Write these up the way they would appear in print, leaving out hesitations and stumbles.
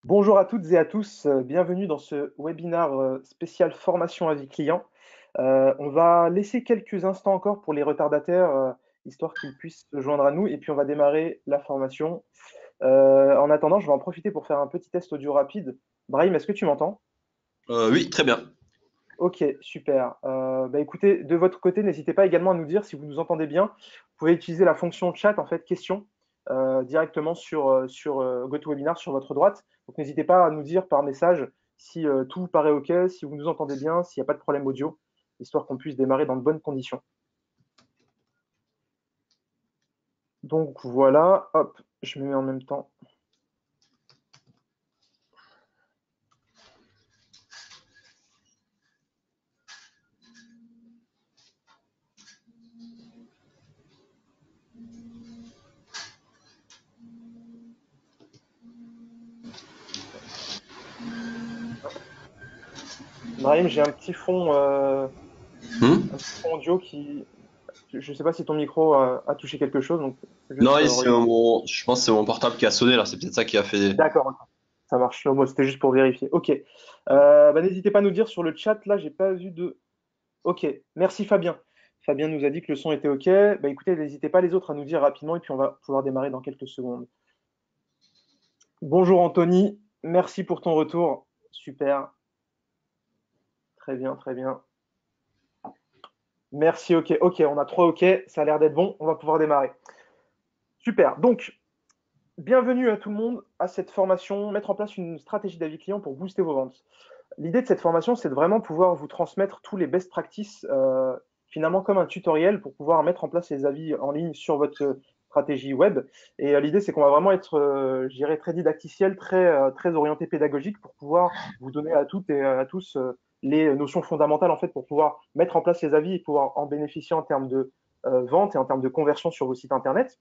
Bonjour à toutes et à tous, bienvenue dans ce webinaire spécial formation avis client. On va laisser quelques instants encore pour les retardataires, histoire qu'ils puissent se joindre à nous et puis on va démarrer la formation. En attendant, je vais en profiter pour faire un petit test audio rapide. Brahim, est-ce que tu m'entends? Oui, très bien. Ok, super. Écoutez, de votre côté, n'hésitez pas également à nous dire si vous nous entendez bien. Vous pouvez utiliser la fonction chat, en fait, question, directement sur GoToWebinar sur votre droite. Donc n'hésitez pas à nous dire par message si tout vous paraît OK, si vous nous entendez bien, s'il n'y a pas de problème audio, histoire qu'on puisse démarrer dans de bonnes conditions. Donc voilà, hop, je me mets en même temps. Brahim, j'ai Hmm. un petit fond audio qui. Je ne sais pas si ton micro a touché quelque chose, donc Non, juste oui, regarde. je pense que c'est mon portable qui a sonné là, c'est peut-être ça qui a fait. D'accord, ok. Ça marche. Non, moi, c'était juste pour vérifier. Ok. N'hésitez pas à nous dire sur le chat. Là, j'ai pas vu de. Ok. Merci Fabien. Fabien nous a dit que le son était ok. Écoutez, n'hésitez pas les autres à nous dire rapidement et puis on va pouvoir démarrer dans quelques secondes. Bonjour Anthony. Merci pour ton retour. Super. Très bien, très bien. Merci. Ok. Ok. On a trois ok. Ça a l'air d'être bon. On va pouvoir démarrer. Super. Donc, bienvenue à tout le monde à cette formation, mettre en place une stratégie d'avis client pour booster vos ventes. L'idée de cette formation, c'est de vraiment pouvoir vous transmettre tous les best practices, finalement comme un tutoriel pour pouvoir mettre en place les avis en ligne sur votre stratégie web. Et l'idée, c'est qu'on va vraiment être, je dirais, très didacticiel, très orienté pédagogique pour pouvoir vous donner à toutes et à tous les notions fondamentales en fait pour pouvoir mettre en place les avis et pouvoir en bénéficier en termes de vente et en termes de conversion sur vos sites internet.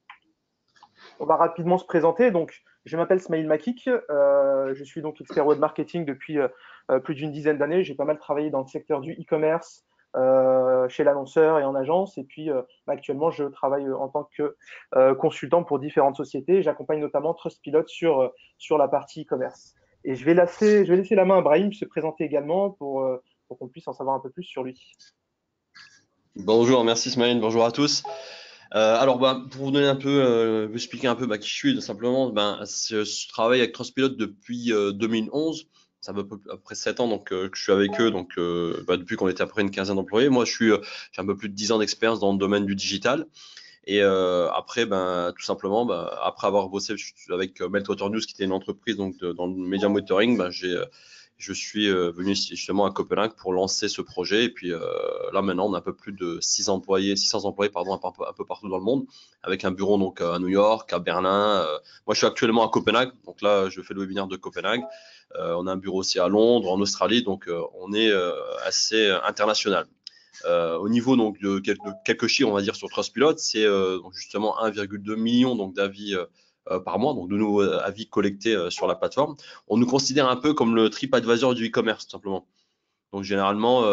On va rapidement se présenter. Donc, je m'appelle Smaïl Makik. Je suis donc expert web marketing depuis plus d'une dizaine d'années. J'ai pas mal travaillé dans le secteur du e-commerce, chez l'annonceur et en agence. Et puis, actuellement, je travaille en tant que consultant pour différentes sociétés. J'accompagne notamment Trustpilot sur la partie e-commerce. Et je vais laisser la main à Brahim se présenter également pour qu'on puisse en savoir un peu plus sur lui. Bonjour, merci Smaïn, bonjour à tous. Pour vous donner un peu, vous expliquer un peu qui je suis, tout simplement, je travaille avec Trustpilot depuis 2011. Ça fait à peu près 7 ans que je suis avec eux, depuis qu'on était à peu près une quinzaine d'employés. Moi, j'ai un peu plus de 10 ans d'expérience dans le domaine du digital. Et après, tout simplement, après avoir bossé avec Meltwater News, qui était une entreprise dans le media monitoring, je suis venu justement à Copenhague pour lancer ce projet. Et puis là, maintenant, on a un peu plus de 600 employés pardon, un peu partout dans le monde, avec un bureau donc à New York, à Berlin. Moi, je suis actuellement à Copenhague, donc là, je fais le webinaire de Copenhague. On a un bureau aussi à Londres, en Australie, donc on est assez international. Au niveau de quelques chiffres, on va dire sur Trustpilot, c'est donc justement 1,2 million d'avis par mois, donc de nouveaux avis collectés sur la plateforme. On nous considère un peu comme le TripAdvisor du e-commerce, tout simplement. Donc généralement,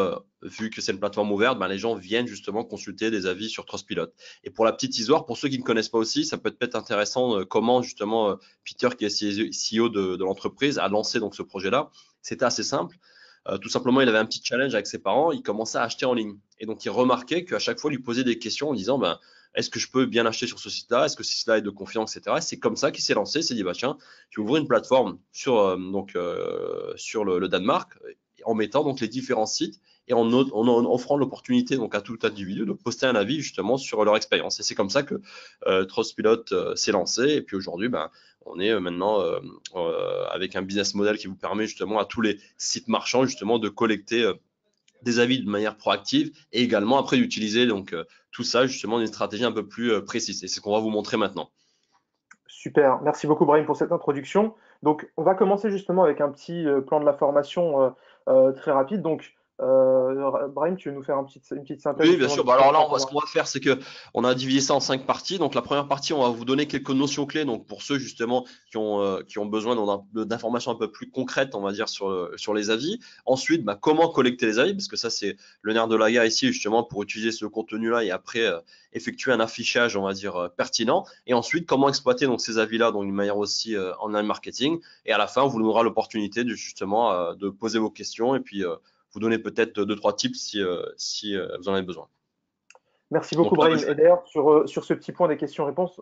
vu que c'est une plateforme ouverte, les gens viennent justement consulter des avis sur Trustpilot. Et pour la petite histoire, pour ceux qui ne connaissent pas aussi, ça peut être intéressant comment justement Peter, qui est CEO de l'entreprise, a lancé donc ce projet-là. C'était assez simple. Tout simplement, il avait un petit challenge avec ses parents. Il commençait à acheter en ligne. Et donc, il remarquait qu'à chaque fois, il lui posait des questions en disant, est-ce que je peux bien acheter sur ce site-là? Est-ce que ce site-là est de confiance, etc. Et c'est comme ça qu'il s'est lancé. Il s'est dit, tiens, je vais ouvrir une plateforme sur le Danemark en mettant donc les différents sites et en offrant l'opportunité donc à tout individu de poster un avis justement sur leur expérience. Et c'est comme ça que Trustpilot s'est lancé. Et puis aujourd'hui, on est maintenant avec un business model qui vous permet justement à tous les sites marchands justement de collecter des avis de manière proactive et également après d'utiliser tout ça justement d'une stratégie un peu plus précise. Et c'est ce qu'on va vous montrer maintenant. Super, merci beaucoup Brahim pour cette introduction. Donc, on va commencer justement avec un petit plan de la formation très rapide. Donc, Brahim, tu veux nous faire une petite synthèse Oui, bien justement sûr. des Bah alors différents là, points ce communs? qu'on va faire, c'est que on a divisé ça en 5 parties. Donc la première partie, on va vous donner quelques notions clés. Donc pour ceux justement qui ont besoin d'informations un peu plus concrètes, on va dire sur les avis. Ensuite, bah, comment collecter les avis, parce que ça c'est le nerf de la guerre ici justement pour utiliser ce contenu-là et après effectuer un affichage, on va dire pertinent. Et ensuite, comment exploiter donc ces avis-là, donc d'une manière aussi en marketing. Et à la fin, on vous donnera l'opportunité de justement de poser vos questions et puis vous donner peut-être deux trois tips si vous en avez besoin. Merci beaucoup, Donc là, Brahim. Et d'ailleurs, sur ce petit point des questions-réponses,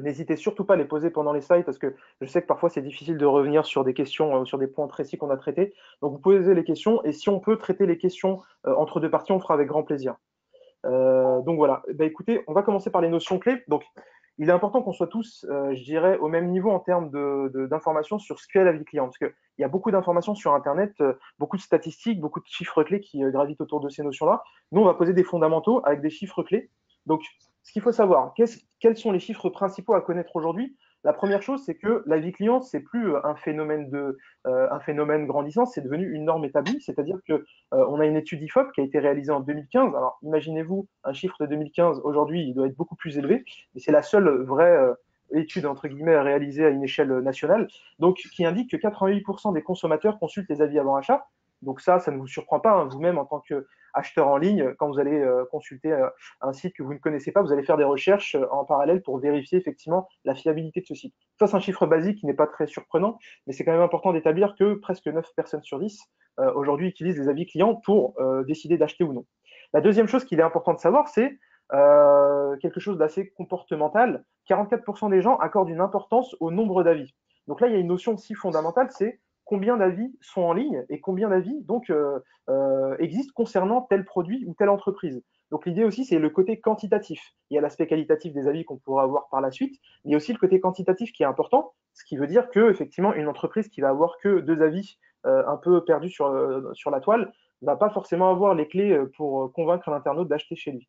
n'hésitez surtout pas à les poser pendant les slides parce que je sais que parfois c'est difficile de revenir sur des questions, sur des points précis qu'on a traités. Donc, vous posez les questions et si on peut traiter les questions entre deux parties, on fera avec grand plaisir. Donc voilà, bah, écoutez, on va commencer par les notions clés. Donc, il est important qu'on soit tous, je dirais, au même niveau en termes d'informations sur ce qu'est la vie client, parce qu'il y a beaucoup d'informations sur Internet, beaucoup de statistiques, beaucoup de chiffres clés qui gravitent autour de ces notions-là. Nous, on va poser des fondamentaux avec des chiffres clés. Donc, ce qu'il faut savoir, quels sont les chiffres principaux à connaître aujourd'hui? La première chose, c'est que la vie client, c'est plus un phénomène grandissant, c'est devenu une norme établie. C'est-à-dire que on a une étude IFOP qui a été réalisée en 2015. Alors, imaginez-vous un chiffre de 2015. Aujourd'hui, il doit être beaucoup plus élevé. Mais c'est la seule vraie étude, entre guillemets, réalisée à une échelle nationale. Donc, qui indique que 88% des consommateurs consultent les avis avant achat. Donc ça ne vous surprend pas, hein, vous-même en tant qu'acheteur en ligne, quand vous allez consulter un site que vous ne connaissez pas, vous allez faire des recherches en parallèle pour vérifier effectivement la fiabilité de ce site. Ça, c'est un chiffre basique qui n'est pas très surprenant, mais c'est quand même important d'établir que presque 9 personnes sur 10 aujourd'hui utilisent les avis clients pour décider d'acheter ou non. La deuxième chose qu'il est important de savoir, c'est quelque chose d'assez comportemental. 44% des gens accordent une importance au nombre d'avis. Donc là, il y a une notion aussi fondamentale, c'est combien d'avis sont en ligne et combien d'avis donc existent concernant tel produit ou telle entreprise. Donc l'idée aussi, c'est le côté quantitatif. Il y a l'aspect qualitatif des avis qu'on pourra avoir par la suite, mais il y a aussi le côté quantitatif qui est important, ce qui veut dire que effectivement une entreprise qui va avoir que 2 avis un peu perdus sur la toile va pas forcément avoir les clés pour convaincre l'internaute d'acheter chez lui.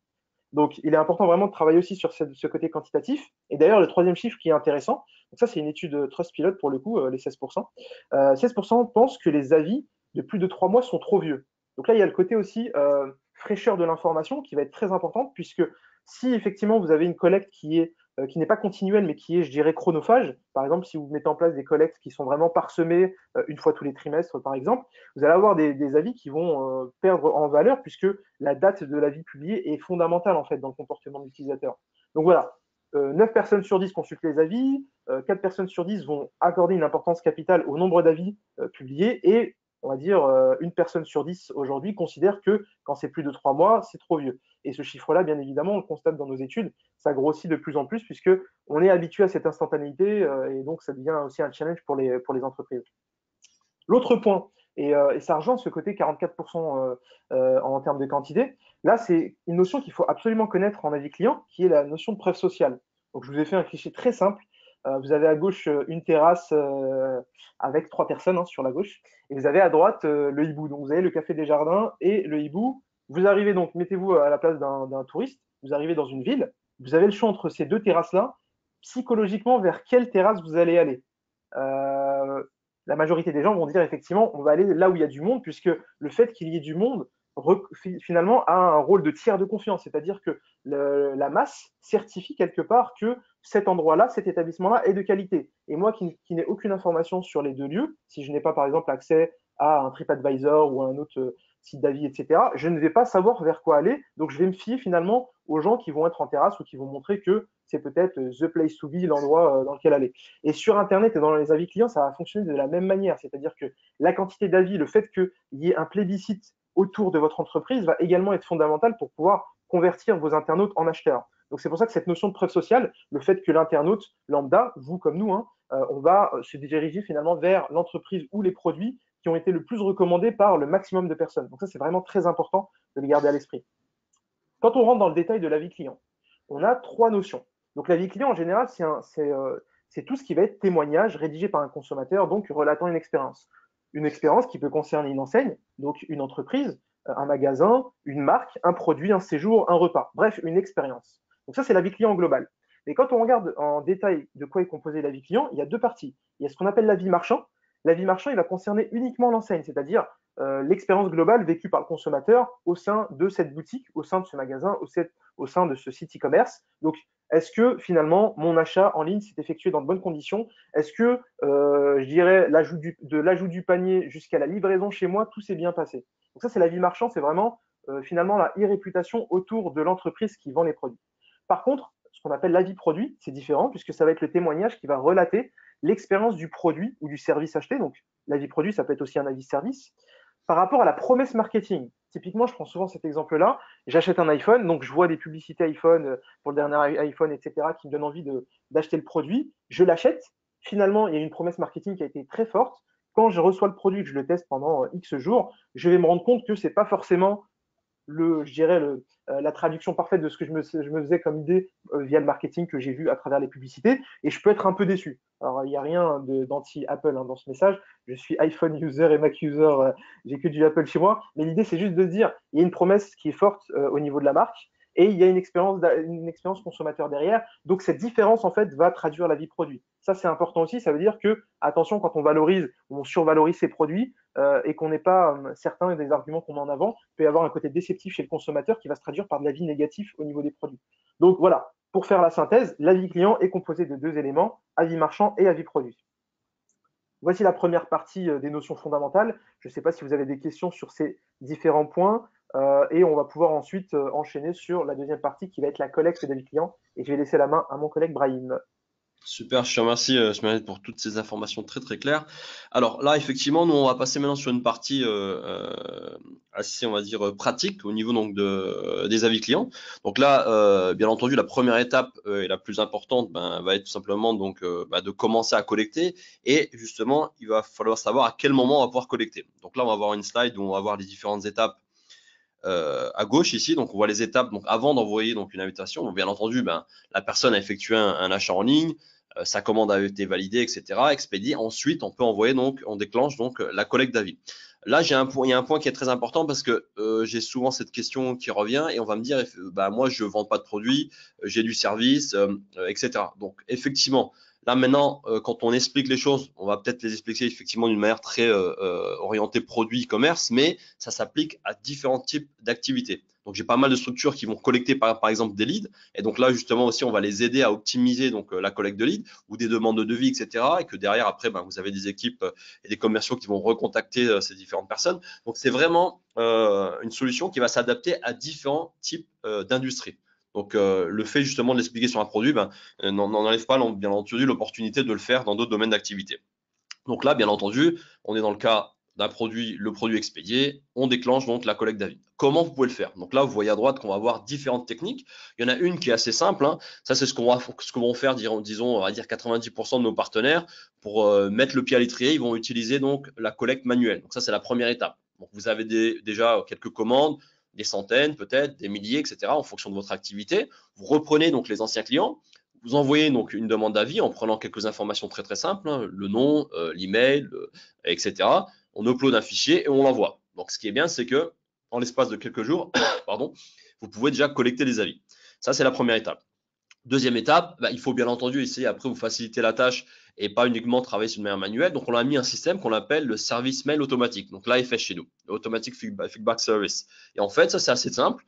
Donc, il est important vraiment de travailler aussi sur ce côté quantitatif. Et d'ailleurs, le troisième chiffre qui est intéressant, donc ça, c'est une étude Trustpilot pour le coup, les 16%. 16% pensent que les avis de plus de 3 mois sont trop vieux. Donc là, il y a le côté aussi fraîcheur de l'information qui va être très importante, puisque si effectivement vous avez une collecte qui n'est pas continuelle, mais qui est, je dirais, chronophage, par exemple, si vous mettez en place des collectes qui sont vraiment parsemées une fois tous les trimestres, par exemple, vous allez avoir des avis qui vont perdre en valeur, puisque la date de l'avis publié est fondamentale en fait dans le comportement de l'utilisateur. Donc voilà, 9 personnes sur 10 consultent les avis, 4 personnes sur 10 vont accorder une importance capitale au nombre d'avis publiés et on va dire une personne sur 10 aujourd'hui considère que quand c'est plus de 3 mois, c'est trop vieux. Et ce chiffre-là, bien évidemment, on le constate dans nos études, ça grossit de plus en plus puisque on est habitué à cette instantanéité et donc ça devient aussi un challenge pour les entreprises. L'autre point, et ça rejoint ce côté 44% en termes de quantité, là, c'est une notion qu'il faut absolument connaître en avis client, qui est la notion de preuve sociale. Donc, je vous ai fait un cliché très simple. Vous avez à gauche une terrasse avec 3 personnes hein, sur la gauche, et vous avez à droite le hibou. Donc, vous avez le café des jardins et le hibou. Vous arrivez donc, mettez-vous à la place d'un touriste, vous arrivez dans une ville, vous avez le choix entre ces deux terrasses-là, psychologiquement, vers quelle terrasse vous allez aller. Euh, la majorité des gens vont dire effectivement, on va aller là où il y a du monde, puisque le fait qu'il y ait du monde, finalement, a un rôle de tiers de confiance, c'est-à-dire que la masse certifie quelque part que cet endroit-là, cet établissement-là est de qualité. Et moi qui n'ai aucune information sur les deux lieux, si je n'ai pas par exemple accès à un TripAdvisor ou à un autre site d'avis, etc., je ne vais pas savoir vers quoi aller, donc je vais me fier finalement aux gens qui vont être en terrasse ou qui vont montrer que c'est peut-être the place to be, l'endroit dans lequel aller. Et sur Internet et dans les avis clients, ça va fonctionner de la même manière. C'est-à-dire que la quantité d'avis, le fait qu'il y ait un plébiscite autour de votre entreprise va également être fondamental pour pouvoir convertir vos internautes en acheteurs. Donc c'est pour ça que cette notion de preuve sociale, le fait que l'internaute lambda, vous comme nous, hein, on va se diriger finalement vers l'entreprise ou les produits qui ont été le plus recommandés par le maximum de personnes. Donc ça, c'est vraiment très important de les garder à l'esprit. Quand on rentre dans le détail de l'avis client, on a 3 notions. Donc l'avis client, en général, c'est tout ce qui va être témoignage rédigé par un consommateur, donc relatant une expérience. Une expérience qui peut concerner une enseigne, donc une entreprise, un magasin, une marque, un produit, un séjour, un repas. Bref, une expérience. Donc ça, c'est l'avis client global. Et quand on regarde en détail de quoi est composé l'avis client, il y a 2 parties. Il y a ce qu'on appelle l'avis marchand. L'avis marchand, il va concerner uniquement l'enseigne, c'est-à-dire l'expérience globale vécue par le consommateur au sein de cette boutique, au sein de ce magasin, au sein de ce site e-commerce. Donc, est-ce que finalement mon achat en ligne s'est effectué dans de bonnes conditions? Est-ce que, je dirais, de l'ajout du panier jusqu'à la livraison chez moi, tout s'est bien passé? Donc ça, c'est la vie marchand, c'est vraiment finalement la e-réputation autour de l'entreprise qui vend les produits. Par contre, ce qu'on appelle l'avis produit, c'est différent puisque ça va être le témoignage qui va relater l'expérience du produit ou du service acheté. Donc, l'avis produit, ça peut être aussi un avis service. Par rapport à la promesse marketing, typiquement, je prends souvent cet exemple-là. J'achète un iPhone, donc je vois des publicités iPhone pour le dernier iPhone, etc., qui me donnent envie d'acheter le produit. Je l'achète. Finalement, il y a une promesse marketing qui a été très forte. Quand je reçois le produit, que je le teste pendant X jours, je vais me rendre compte que c'est pas forcément je dirais la traduction parfaite de ce que je me faisais comme idée via le marketing que j'ai vu à travers les publicités, et je peux être un peu déçu. Alors, il n'y a rien d'anti-Apple dans ce message. Je suis iPhone user et Mac user, j'ai que du Apple chez moi, mais l'idée, c'est juste de se dire, il y a une promesse qui est forte au niveau de la marque, et il y a une expérience consommateur derrière. Donc, cette différence, en fait, va traduire la vie produit. Ça, c'est important aussi. Ça veut dire que, attention, quand on valorise ou on survalorise ses produits, et qu'on n'est pas certain des arguments qu'on met en avant, il peut y avoir un côté déceptif chez le consommateur qui va se traduire par de l'avis négatif au niveau des produits. Donc voilà, pour faire la synthèse, l'avis client est composé de deux éléments, avis marchand et avis produit. Voici la première partie des notions fondamentales. Je ne sais pas si vous avez des questions sur ces différents points, et on va pouvoir ensuite enchaîner sur la deuxième partie qui va être la collecte d'avis clients, et je vais laisser la main à mon collègue Brahim. Super, je te remercie, Smaïl, pour toutes ces informations très très claires. Alors là, effectivement, nous on va passer maintenant sur une partie assez, on va dire, pratique au niveau donc des avis clients. Donc là, bien entendu, la première étape et la plus importante va être tout simplement donc de commencer à collecter. Et justement, il va falloir savoir à quel moment on va pouvoir collecter. Donc là, on va avoir une slide où on va voir les différentes étapes à gauche ici. Donc on voit les étapes. Donc avant d'envoyer donc une invitation, donc bien entendu, la personne a effectué un achat en ligne. Sa commande a été validée, etc., expédiée. Ensuite, on peut envoyer on déclenche donc la collecte d'avis. Là, il y a un point qui est très important parce que j'ai souvent cette question qui revient et on va me dire, moi, je ne vends pas de produits, j'ai du service, etc. Donc, effectivement, là maintenant, quand on explique les choses, on va peut-être les expliquer effectivement d'une manière très orientée produit e-commerce, mais ça s'applique à différents types d'activités. Donc, j'ai pas mal de structures qui vont collecter par exemple des leads. Et donc là, justement aussi, on va les aider à optimiser la collecte de leads ou des demandes de devis, etc. Et que derrière, après, vous avez des équipes et des commerciaux qui vont recontacter ces différentes personnes. Donc, c'est vraiment une solution qui va s'adapter à différents types d'industries. Donc, le fait justement de l'expliquer sur un produit n'en enlève pas, bien entendu, l'opportunité de le faire dans d'autres domaines d'activité. Donc là, bien entendu, on est dans le cas d'un produit, le produit expédié, on déclenche donc la collecte d'avis. Comment vous pouvez le faire? Donc là, vous voyez à droite qu'on va avoir différentes techniques. Il y en a une qui est assez simple. Ça, c'est ce qu'on vont faire, disons, on va dire 90% de nos partenaires pour mettre le pied à l'étrier. Ils vont utiliser donc la collecte manuelle. Donc ça, c'est la première étape. Donc vous avez déjà quelques commandes, des centaines peut-être, des milliers, etc. en fonction de votre activité. Vous reprenez donc les anciens clients. Vous envoyez donc une demande d'avis en prenant quelques informations très très simples, le nom, l'email, etc. On upload un fichier et on l'envoie. Donc ce qui est bien, c'est que en l'espace de quelques jours, pardon, vous pouvez déjà collecter des avis. Ça, c'est la première étape. Deuxième étape, il faut bien entendu essayer après vous faciliter la tâche et pas uniquement travailler sur une manière manuelle. Donc on a mis un système qu'on appelle le service mail automatique, donc l'AFS chez nous, l'Automatic Feedback Service. Et en fait, ça c'est assez simple.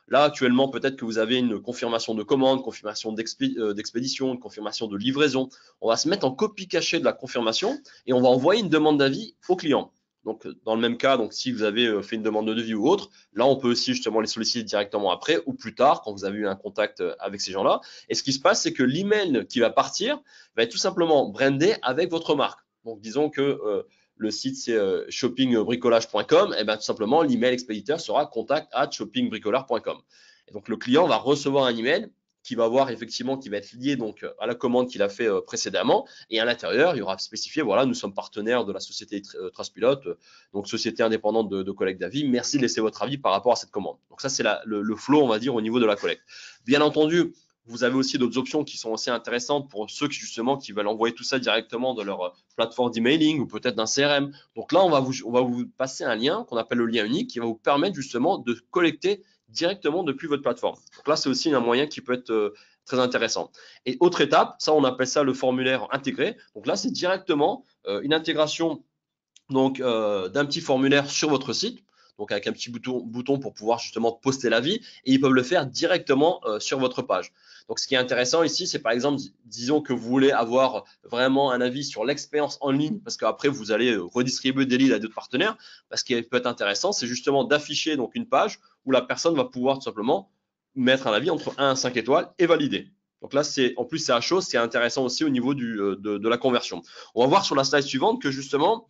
Là, actuellement, peut-être que vous avez une confirmation de commande, confirmation d'expédition, une confirmation de livraison. On va se mettre en copie cachée de la confirmation et on va envoyer une demande d'avis au client. Donc, dans le même cas, donc si vous avez fait une demande de devis ou autre, là, on peut aussi justement les solliciter directement après ou plus tard quand vous avez eu un contact avec ces gens-là. Et ce qui se passe, c'est que l'email qui va partir va être tout simplement brandé avec votre marque. Donc, disons que le site c'est shoppingbricolage.com, et tout simplement l'email expéditeur sera contact@shoppingbricolage.com. Et donc le client va recevoir un email qui va voir effectivement qui va être lié donc à la commande qu'il a fait précédemment, et à l'intérieur il y aura spécifié voilà, nous sommes partenaires de la société Traspilote, donc société indépendante de collecte d'avis, merci de laisser votre avis par rapport à cette commande. Donc ça c'est le flow on va dire au niveau de la collecte. Bien entendu, vous avez aussi d'autres options qui sont aussi intéressantes pour ceux qui veulent envoyer tout ça directement de leur plateforme d'emailing ou peut-être d'un CRM. Donc là, on va vous passer un lien qu'on appelle le lien unique qui va vous permettre justement de collecter directement depuis votre plateforme. Donc là, c'est aussi un moyen qui peut être très intéressant. Et autre étape, ça on appelle ça le formulaire intégré. Donc là, c'est directement une intégration donc d'un petit formulaire sur votre site, donc avec un petit bouton pour pouvoir justement poster l'avis, et ils peuvent le faire directement sur votre page. Donc ce qui est intéressant ici, c'est par exemple, disons que vous voulez avoir vraiment un avis sur l'expérience en ligne, parce qu'après vous allez redistribuer des leads à d'autres partenaires. Ce qui peut être intéressant, c'est justement d'afficher donc une page où la personne va pouvoir tout simplement mettre un avis entre 1 à 5 étoiles et valider. Donc là, en plus c'est à chose, c'est intéressant aussi au niveau de la conversion. On va voir sur la slide suivante que justement,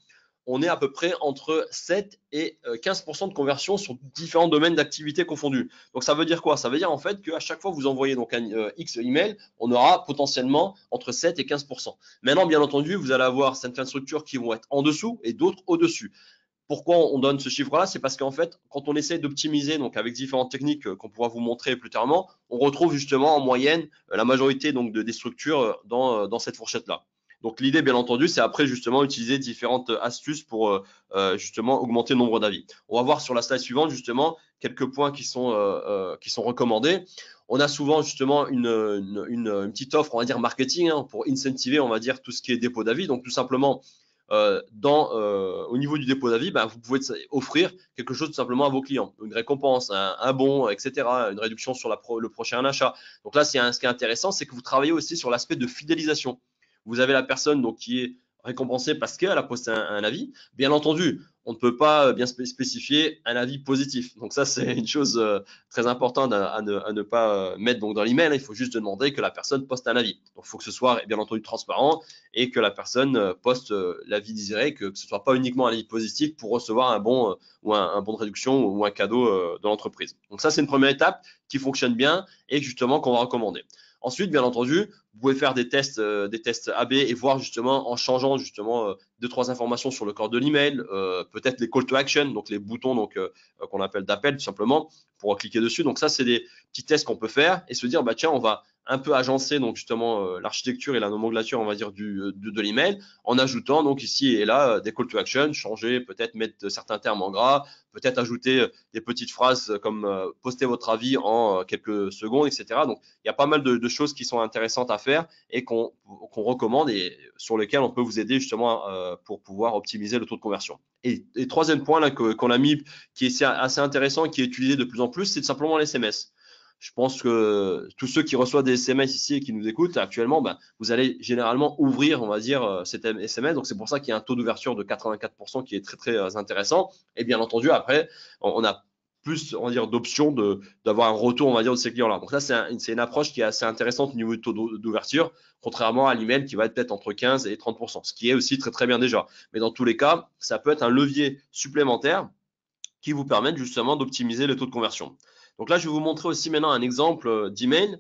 on est à peu près entre 7 et 15% de conversion sur différents domaines d'activité confondus. Donc ça veut dire quoi? Ça veut dire en fait qu'à chaque fois que vous envoyez donc un X email, on aura potentiellement entre 7 et 15%. Maintenant, bien entendu, vous allez avoir certaines structures qui vont être en dessous et d'autres au-dessus. Pourquoi on donne ce chiffre-là? C'est parce qu'en fait, quand on essaie d'optimiser, donc avec différentes techniques qu'on pourra vous montrer plus tard, on retrouve justement en moyenne la majorité donc des structures dans cette fourchette-là. Donc l'idée, bien entendu, c'est après justement utiliser différentes astuces pour justement augmenter le nombre d'avis. On va voir sur la slide suivante justement quelques points qui sont recommandés. On a souvent justement une petite offre, on va dire marketing, pour incentiver, on va dire tout ce qui est dépôt d'avis. Donc tout simplement, au niveau du dépôt d'avis, vous pouvez offrir quelque chose tout simplement à vos clients, une récompense, un bon, etc., une réduction sur le prochain achat. Donc là, ce qui est intéressant, c'est que vous travaillez aussi sur l'aspect de fidélisation. Vous avez la personne donc qui est récompensée parce qu'elle a posté un avis. Bien entendu, on ne peut pas bien spécifier un avis positif. Donc ça, c'est une chose très importante à ne pas mettre donc dans l'email. Il faut juste demander que la personne poste un avis. Donc il faut que ce soit bien entendu transparent et que la personne poste l'avis désiré, que ce ne soit pas uniquement un avis positif pour recevoir un bon ou un bon de réduction ou un cadeau de l'entreprise. Donc ça, c'est une première étape qui fonctionne bien et justement qu'on va recommander. Ensuite, bien entendu, vous pouvez faire des tests AB et voir justement en changeant justement deux, trois informations sur le corps de l'email, peut-être les call to action, donc les boutons donc qu'on appelle d'appel tout simplement pour cliquer dessus. Donc ça, c'est des petits tests qu'on peut faire et se dire bah tiens, on va un peu agencer donc justement l'architecture et la nomenclature on va dire de l'email en ajoutant donc ici et là des call to action, changer, peut-être mettre certains termes en gras, peut-être ajouter des petites phrases comme poster votre avis en quelques secondes, etc. Donc il y a pas mal de choses qui sont intéressantes à faire et qu'on recommande et sur lesquelles on peut vous aider justement pour pouvoir optimiser le taux de conversion. Et troisième point là qu'on a mis qui est assez intéressant et qui est utilisé de plus en plus, c'est simplement les SMS. Je pense que tous ceux qui reçoivent des SMS ici et qui nous écoutent actuellement, vous allez généralement ouvrir, on va dire, cet SMS. Donc, c'est pour ça qu'il y a un taux d'ouverture de 84% qui est très, très intéressant. Et bien entendu, après, on a plus, on va dire, d'options d'avoir un retour, on va dire, de ces clients-là. Donc, ça, c'est une approche qui est assez intéressante au niveau du taux d'ouverture, contrairement à l'email qui va être peut-être entre 15 et 30%, ce qui est aussi très, très bien déjà. Mais dans tous les cas, ça peut être un levier supplémentaire qui vous permettent justement d'optimiser le taux de conversion. Donc là, je vais vous montrer aussi maintenant un exemple d'email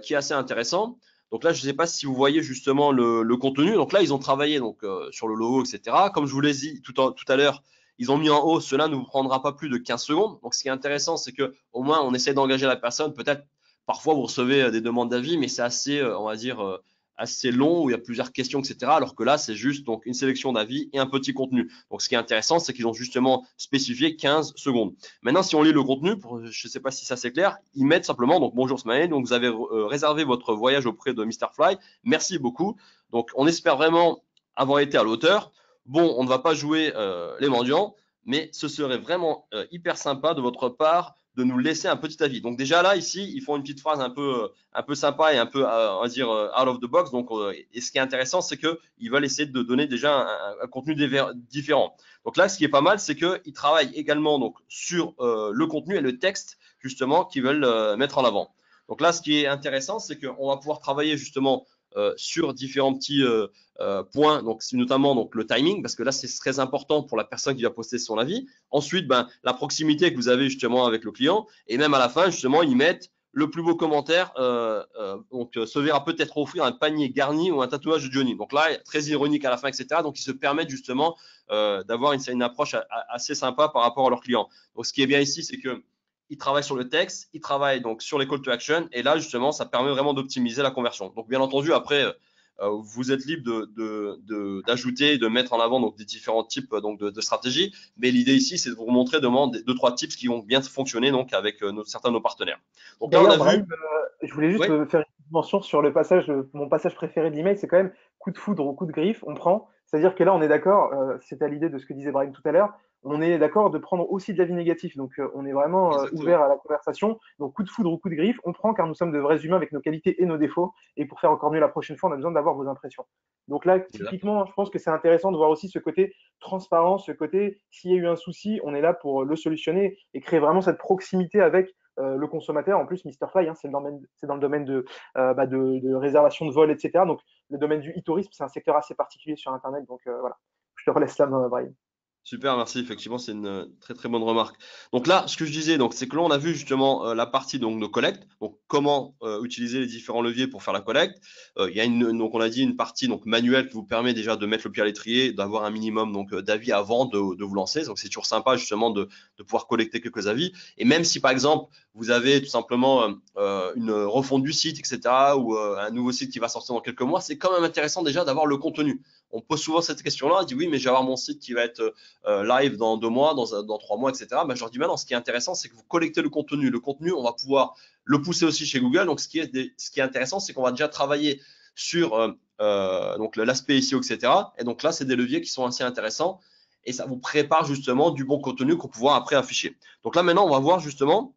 qui est assez intéressant. Donc là, je ne sais pas si vous voyez justement le contenu. Donc là, ils ont travaillé donc, sur le logo, etc. Comme je vous l'ai dit tout à l'heure, ils ont mis en haut, cela ne vous prendra pas plus de 15 secondes. Donc ce qui est intéressant, c'est qu'au moins, on essaie d'engager la personne. Peut-être parfois, vous recevez des demandes d'avis, mais c'est assez, on va dire, assez long où il y a plusieurs questions, etc. Alors que là, c'est juste donc une sélection d'avis et un petit contenu. Donc, ce qui est intéressant, c'est qu'ils ont justement spécifié 15 secondes. Maintenant, si on lit le contenu, je ne sais pas si ça c'est clair, ils mettent simplement donc bonjour Smaïl, donc vous avez réservé votre voyage auprès de Mr. Fly. Merci beaucoup. Donc, on espère vraiment avoir été à l'auteur. Bon, on ne va pas jouer les mendiants, mais ce serait vraiment hyper sympa de votre part de nous laisser un petit avis. Donc déjà là, ici, ils font une petite phrase un peu sympa et un peu, on va dire, out of the box. Donc, et ce qui est intéressant, c'est qu'ils veulent essayer de donner déjà un contenu différent. Donc là, ce qui est pas mal, c'est qu'ils travaillent également donc, sur le contenu et le texte, justement, qu'ils veulent mettre en avant. Donc là, ce qui est intéressant, c'est qu'on va pouvoir travailler justement sur différents petits points, donc notamment donc le timing, parce que là c'est très important pour la personne qui va poster son avis. Ensuite, la proximité que vous avez justement avec le client, et même à la fin justement ils mettent le plus beau commentaire, donc se verra peut-être offrir un panier garni ou un tatouage de Johnny. Donc là, très ironique à la fin, etc. Donc ils se permettent justement d'avoir une approche assez sympa par rapport à leurs clients. Donc ce qui est bien ici, c'est que ils travaillent sur le texte, ils travaillent donc sur les call to action, et là justement, ça permet vraiment d'optimiser la conversion. Donc bien entendu, après, vous êtes libre d'ajouter, de mettre en avant donc des différents types donc de stratégies, mais l'idée ici, c'est de vous montrer deux trois tips qui vont bien fonctionner donc avec certains de nos partenaires. Donc là, on D'ailleurs, a vu, Brahim, je voulais juste oui, faire une mention sur le passage, mon passage préféré de l'email, c'est quand même coup de foudre ou coup de griffe, on prend. C'est-à-dire que là, on est d'accord, c'était à l'idée de ce que disait Brian tout à l'heure, on est d'accord de prendre aussi de l'avis négatif. Donc, on est vraiment Exactement. ouvert à la conversation. Donc, coup de foudre ou coup de griffe, on prend car nous sommes de vrais humains avec nos qualités et nos défauts. Et pour faire encore mieux la prochaine fois, on a besoin d'avoir vos impressions. Donc là, Exactement. typiquement, je pense que c'est intéressant de voir aussi ce côté transparent, ce côté, s'il y a eu un souci, on est là pour le solutionner et créer vraiment cette proximité avec le consommateur. En plus, Mr. Fly, hein, c'est dans le domaine de réservation de vol, etc. Donc, le domaine du e-tourisme, c'est un secteur assez particulier sur Internet. Donc, voilà, je te relaisse la main, Brian. Super, merci. Effectivement, c'est une très très bonne remarque. Donc là, ce que je disais, donc c'est que là, on a vu justement la partie donc de collecte, donc comment utiliser les différents leviers pour faire la collecte. Il y a donc on a dit une partie donc manuelle qui vous permet déjà de mettre le pied à l'étrier, d'avoir un minimum donc d'avis avant de vous lancer. Donc c'est toujours sympa justement de pouvoir collecter quelques avis. Et même si par exemple vous avez tout simplement une refonte du site, etc., ou un nouveau site qui va sortir dans quelques mois, c'est quand même intéressant déjà d'avoir le contenu. On pose souvent cette question-là, on dit oui, mais je vais avoir mon site qui va être live dans 2 mois, dans 3 mois, etc. Ben, je leur dis maintenant, ce qui est intéressant, c'est que vous collectez le contenu. Le contenu, on va pouvoir le pousser aussi chez Google. Donc, ce qui est intéressant, c'est qu'on va déjà travailler sur donc l'aspect SEO, etc. Et donc là, c'est des leviers qui sont assez intéressants et ça vous prépare justement du bon contenu qu'on pourra après afficher. Donc là, maintenant, on va voir justement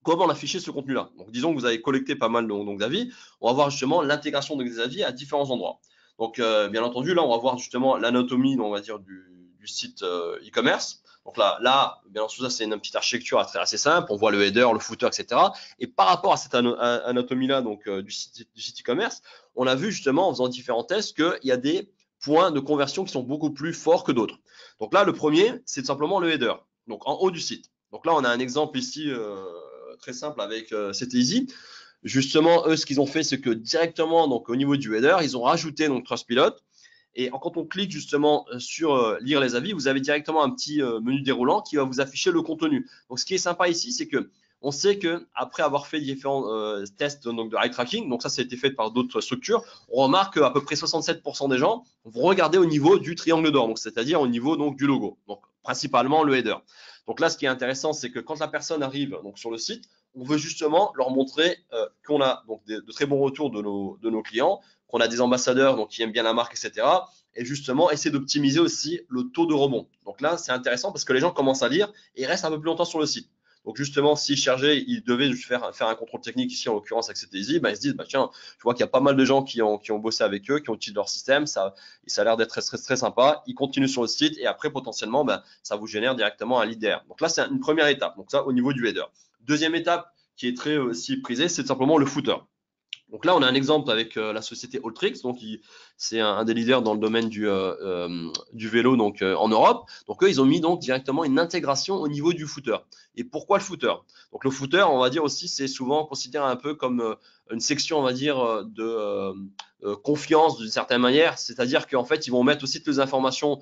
comment afficher ce contenu-là. Donc, disons que vous avez collecté pas mal d'avis. On va voir justement l'intégration des avis à différents endroits. Donc, bien entendu, là, on va voir justement l'anatomie, on va dire, du site e-commerce. Donc là, bien sûr, ça, c'est une petite architecture assez simple. On voit le header, le footer, etc. Et par rapport à cette anatomie-là donc, du site e-commerce, on a vu justement en faisant différents tests qu'il y a des points de conversion qui sont beaucoup plus forts que d'autres. Donc là, le premier, c'est tout simplement le header, donc en haut du site. Donc là, on a un exemple ici très simple avec C'était Easy. Justement, eux, ce qu'ils ont fait, c'est que directement, donc au niveau du header, ils ont rajouté donc Trustpilot. Et quand on clique justement sur lire les avis, vous avez directement un petit menu déroulant qui va vous afficher le contenu. Donc, ce qui est sympa ici, c'est que on sait que après avoir fait différents tests donc de eye tracking, donc ça, ça a été fait par d'autres structures, on remarque qu'à peu près 67% des gens vont regarder au niveau du triangle d'or, donc c'est-à-dire au niveau donc du logo, donc principalement le header. Donc là, ce qui est intéressant, c'est que quand la personne arrive donc sur le site, on veut justement leur montrer qu'on a donc de très bons retours de nos clients, qu'on a des ambassadeurs donc qui aiment bien la marque, etc. Et justement, essayer d'optimiser aussi le taux de rebond. Donc là, c'est intéressant parce que les gens commencent à lire et restent un peu plus longtemps sur le site. Donc justement, s'ils cherchaient, ils devaient faire un contrôle technique ici, en l'occurrence avec cette easy, ils se disent, tiens, je vois qu'il y a pas mal de gens qui ont bossé avec eux, qui ont utilisé leur système, ça a l'air d'être très sympa. Ils continuent sur le site et après, potentiellement, ça vous génère directement un lead derrière. Donc là, c'est une première étape. Donc ça, au niveau du header. Deuxième étape qui est très aussi prisée, c'est simplement le footer. Donc là, on a un exemple avec la société Alltrix, donc c'est un des leaders dans le domaine du vélo donc en Europe. Donc eux, ils ont mis donc directement une intégration au niveau du footer. Et pourquoi le footer? Donc le footer, on va dire aussi, c'est souvent considéré un peu comme une section, on va dire, de confiance d'une certaine manière. C'est-à-dire qu'en fait, ils vont mettre aussi toutes les informations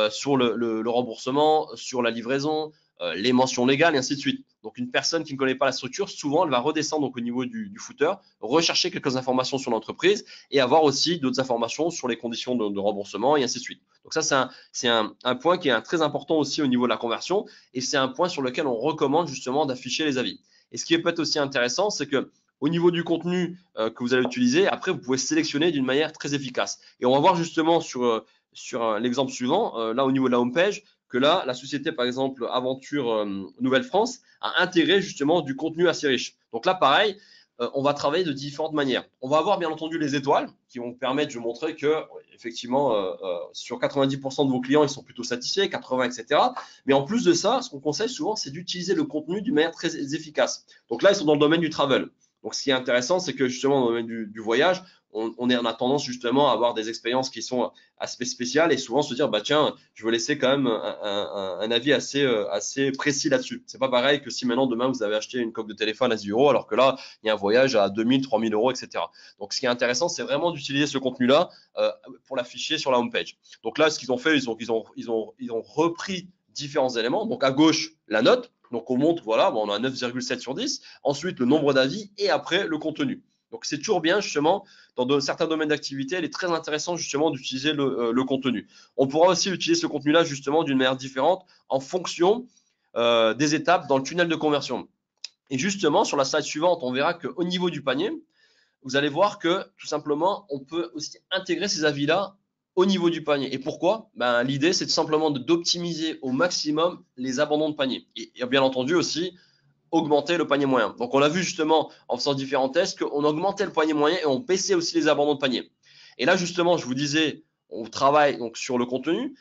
sur le remboursement, sur la livraison, les mentions légales et ainsi de suite. Donc une personne qui ne connaît pas la structure, souvent elle va redescendre donc, au niveau du footer, rechercher quelques informations sur l'entreprise et avoir aussi d'autres informations sur les conditions de remboursement et ainsi de suite. Donc ça, c'est un point qui est très important aussi au niveau de la conversion et c'est un point sur lequel on recommande justement d'afficher les avis. Et ce qui est peut-être aussi intéressant, c'est que au niveau du contenu que vous allez utiliser, après, vous pouvez sélectionner d'une manière très efficace. Et on va voir justement sur l'exemple suivant, là au niveau de la homepage, que là, la société, par exemple, Aventure Nouvelle-France, a intégré justement du contenu assez riche. Donc là, pareil, on va travailler de différentes manières. On va avoir bien entendu les étoiles qui vont permettre de montrer que effectivement sur 90% de vos clients, ils sont plutôt satisfaits, 80, etc. Mais en plus de ça, ce qu'on conseille souvent, c'est d'utiliser le contenu d'une manière très efficace. Donc là, ils sont dans le domaine du travel. Donc ce qui est intéressant, c'est que justement dans le domaine du voyage, on a tendance justement à avoir des expériences qui sont assez spéciales et souvent se dire tiens, je veux laisser quand même un avis assez précis là-dessus. C'est pas pareil que si maintenant demain vous avez acheté une coque de téléphone à 10 euros alors que là il y a un voyage à 2000, 3000 euros, etc. Donc ce qui est intéressant, c'est vraiment d'utiliser ce contenu-là pour l'afficher sur la homepage. Donc là, ce qu'ils ont fait, ils ont repris différents éléments. Donc à gauche, la note. Donc on montre, voilà, on a 9,7 sur 10. Ensuite, le nombre d'avis et après le contenu. Donc c'est toujours bien justement dans certains domaines d'activité, il est très intéressant justement d'utiliser le contenu. On pourra aussi utiliser ce contenu-là justement d'une manière différente en fonction des étapes dans le tunnel de conversion. Et justement, sur la slide suivante, on verra qu'au niveau du panier, vous allez voir que tout simplement, on peut aussi intégrer ces avis-là au niveau du panier. Et pourquoi? Ben, l'idée, c'est tout simplement d'optimiser au maximum les abandons de panier. Et bien entendu aussi, augmenter le panier moyen. Donc, on a vu justement en faisant différents tests qu'on augmentait le panier moyen et on baissait aussi les abandons de panier. Et là, justement, je vous disais, on travaille donc sur le contenu.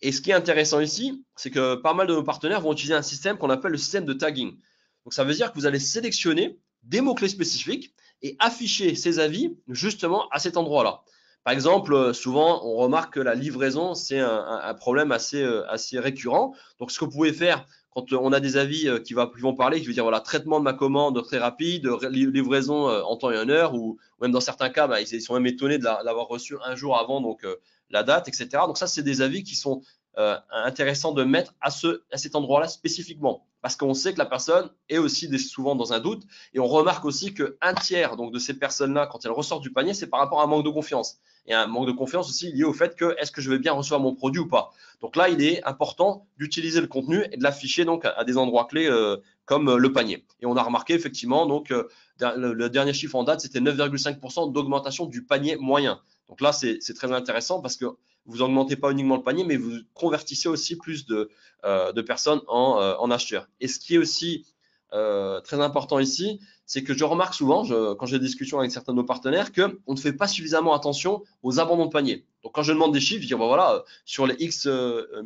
Et ce qui est intéressant ici, c'est que pas mal de nos partenaires vont utiliser un système qu'on appelle le système de tagging. Donc, ça veut dire que vous allez sélectionner des mots-clés spécifiques et afficher ces avis justement à cet endroit-là. Par exemple, souvent, on remarque que la livraison, c'est un problème assez récurrent. Donc, ce que vous pouvez faire, quand on a des avis qui vont parler, qui veut dire voilà, traitement de ma commande très rapide, livraison en temps et en heure, ou même dans certains cas, bah, ils sont même étonnés de l'avoir reçu un jour avant donc la date, etc. Donc ça, c'est des avis qui sont intéressants de mettre à cet endroit-là spécifiquement, parce qu'on sait que la personne est aussi souvent dans un doute, et on remarque aussi qu'un tiers donc de ces personnes-là, quand elles ressortent du panier, c'est par rapport à un manque de confiance. Et un manque de confiance aussi lié au fait que est-ce que je vais bien recevoir mon produit ou pas. Donc là, il est important d'utiliser le contenu et de l'afficher donc à des endroits clés comme le panier. Et on a remarqué effectivement donc le dernier chiffre en date, c'était 9,5% d'augmentation du panier moyen. Donc là, c'est très intéressant parce que vous augmentez pas uniquement le panier, mais vous convertissez aussi plus de personnes en acheteurs. Et ce qui est aussi très important ici, c'est que je remarque souvent, quand j'ai des discussions avec certains de nos partenaires, qu'on ne fait pas suffisamment attention aux abandons de panier. Donc, quand je demande des chiffres, je dis, bon, voilà, sur les X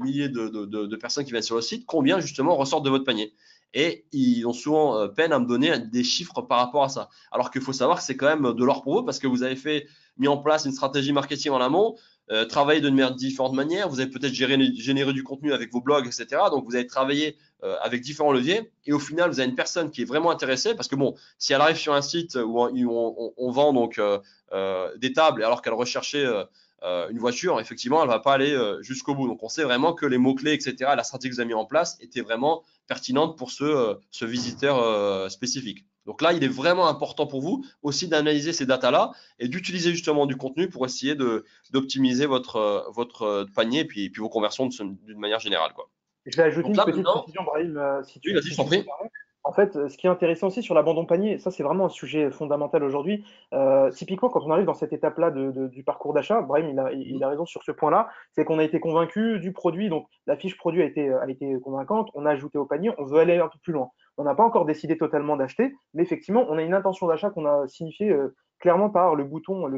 milliers de personnes qui viennent sur le site, combien justement ressortent de votre panier? Et ils ont souvent peine à me donner des chiffres par rapport à ça. Alors qu'il faut savoir que c'est quand même de l'or pour vous parce que vous avez mis en place une stratégie marketing en amont, travaillé de différentes manières, vous avez peut-être généré du contenu avec vos blogs, etc. Donc, vous avez travaillé avec différents leviers et au final, vous avez une personne qui est vraiment intéressée parce que bon, si elle arrive sur un site où on vend donc des tables alors qu'elle recherchait une voiture, effectivement, elle va pas aller jusqu'au bout. Donc, on sait vraiment que les mots-clés, etc., la stratégie que vous avez mis en place était vraiment pertinente pour ce visiteur spécifique. Donc là, il est vraiment important pour vous aussi d'analyser ces datas-là et d'utiliser justement du contenu pour essayer d'optimiser votre panier et puis vos conversions d'une manière générale, quoi. Je vais ajouter Donc une là, petite maintenant, précision, Brahim, oui, vas-y, si je t'en tu me le prie. permets. En fait, ce qui est intéressant aussi sur l'abandon de panier, ça c'est vraiment un sujet fondamental aujourd'hui. Typiquement, quand on arrive dans cette étape-là du parcours d'achat, Brahim il a raison sur ce point-là, c'est qu'on a été convaincu du produit, donc la fiche produit a été convaincante, on a ajouté au panier, on veut aller un peu plus loin. On n'a pas encore décidé totalement d'acheter, mais effectivement, on a une intention d'achat qu'on a signifiée clairement par le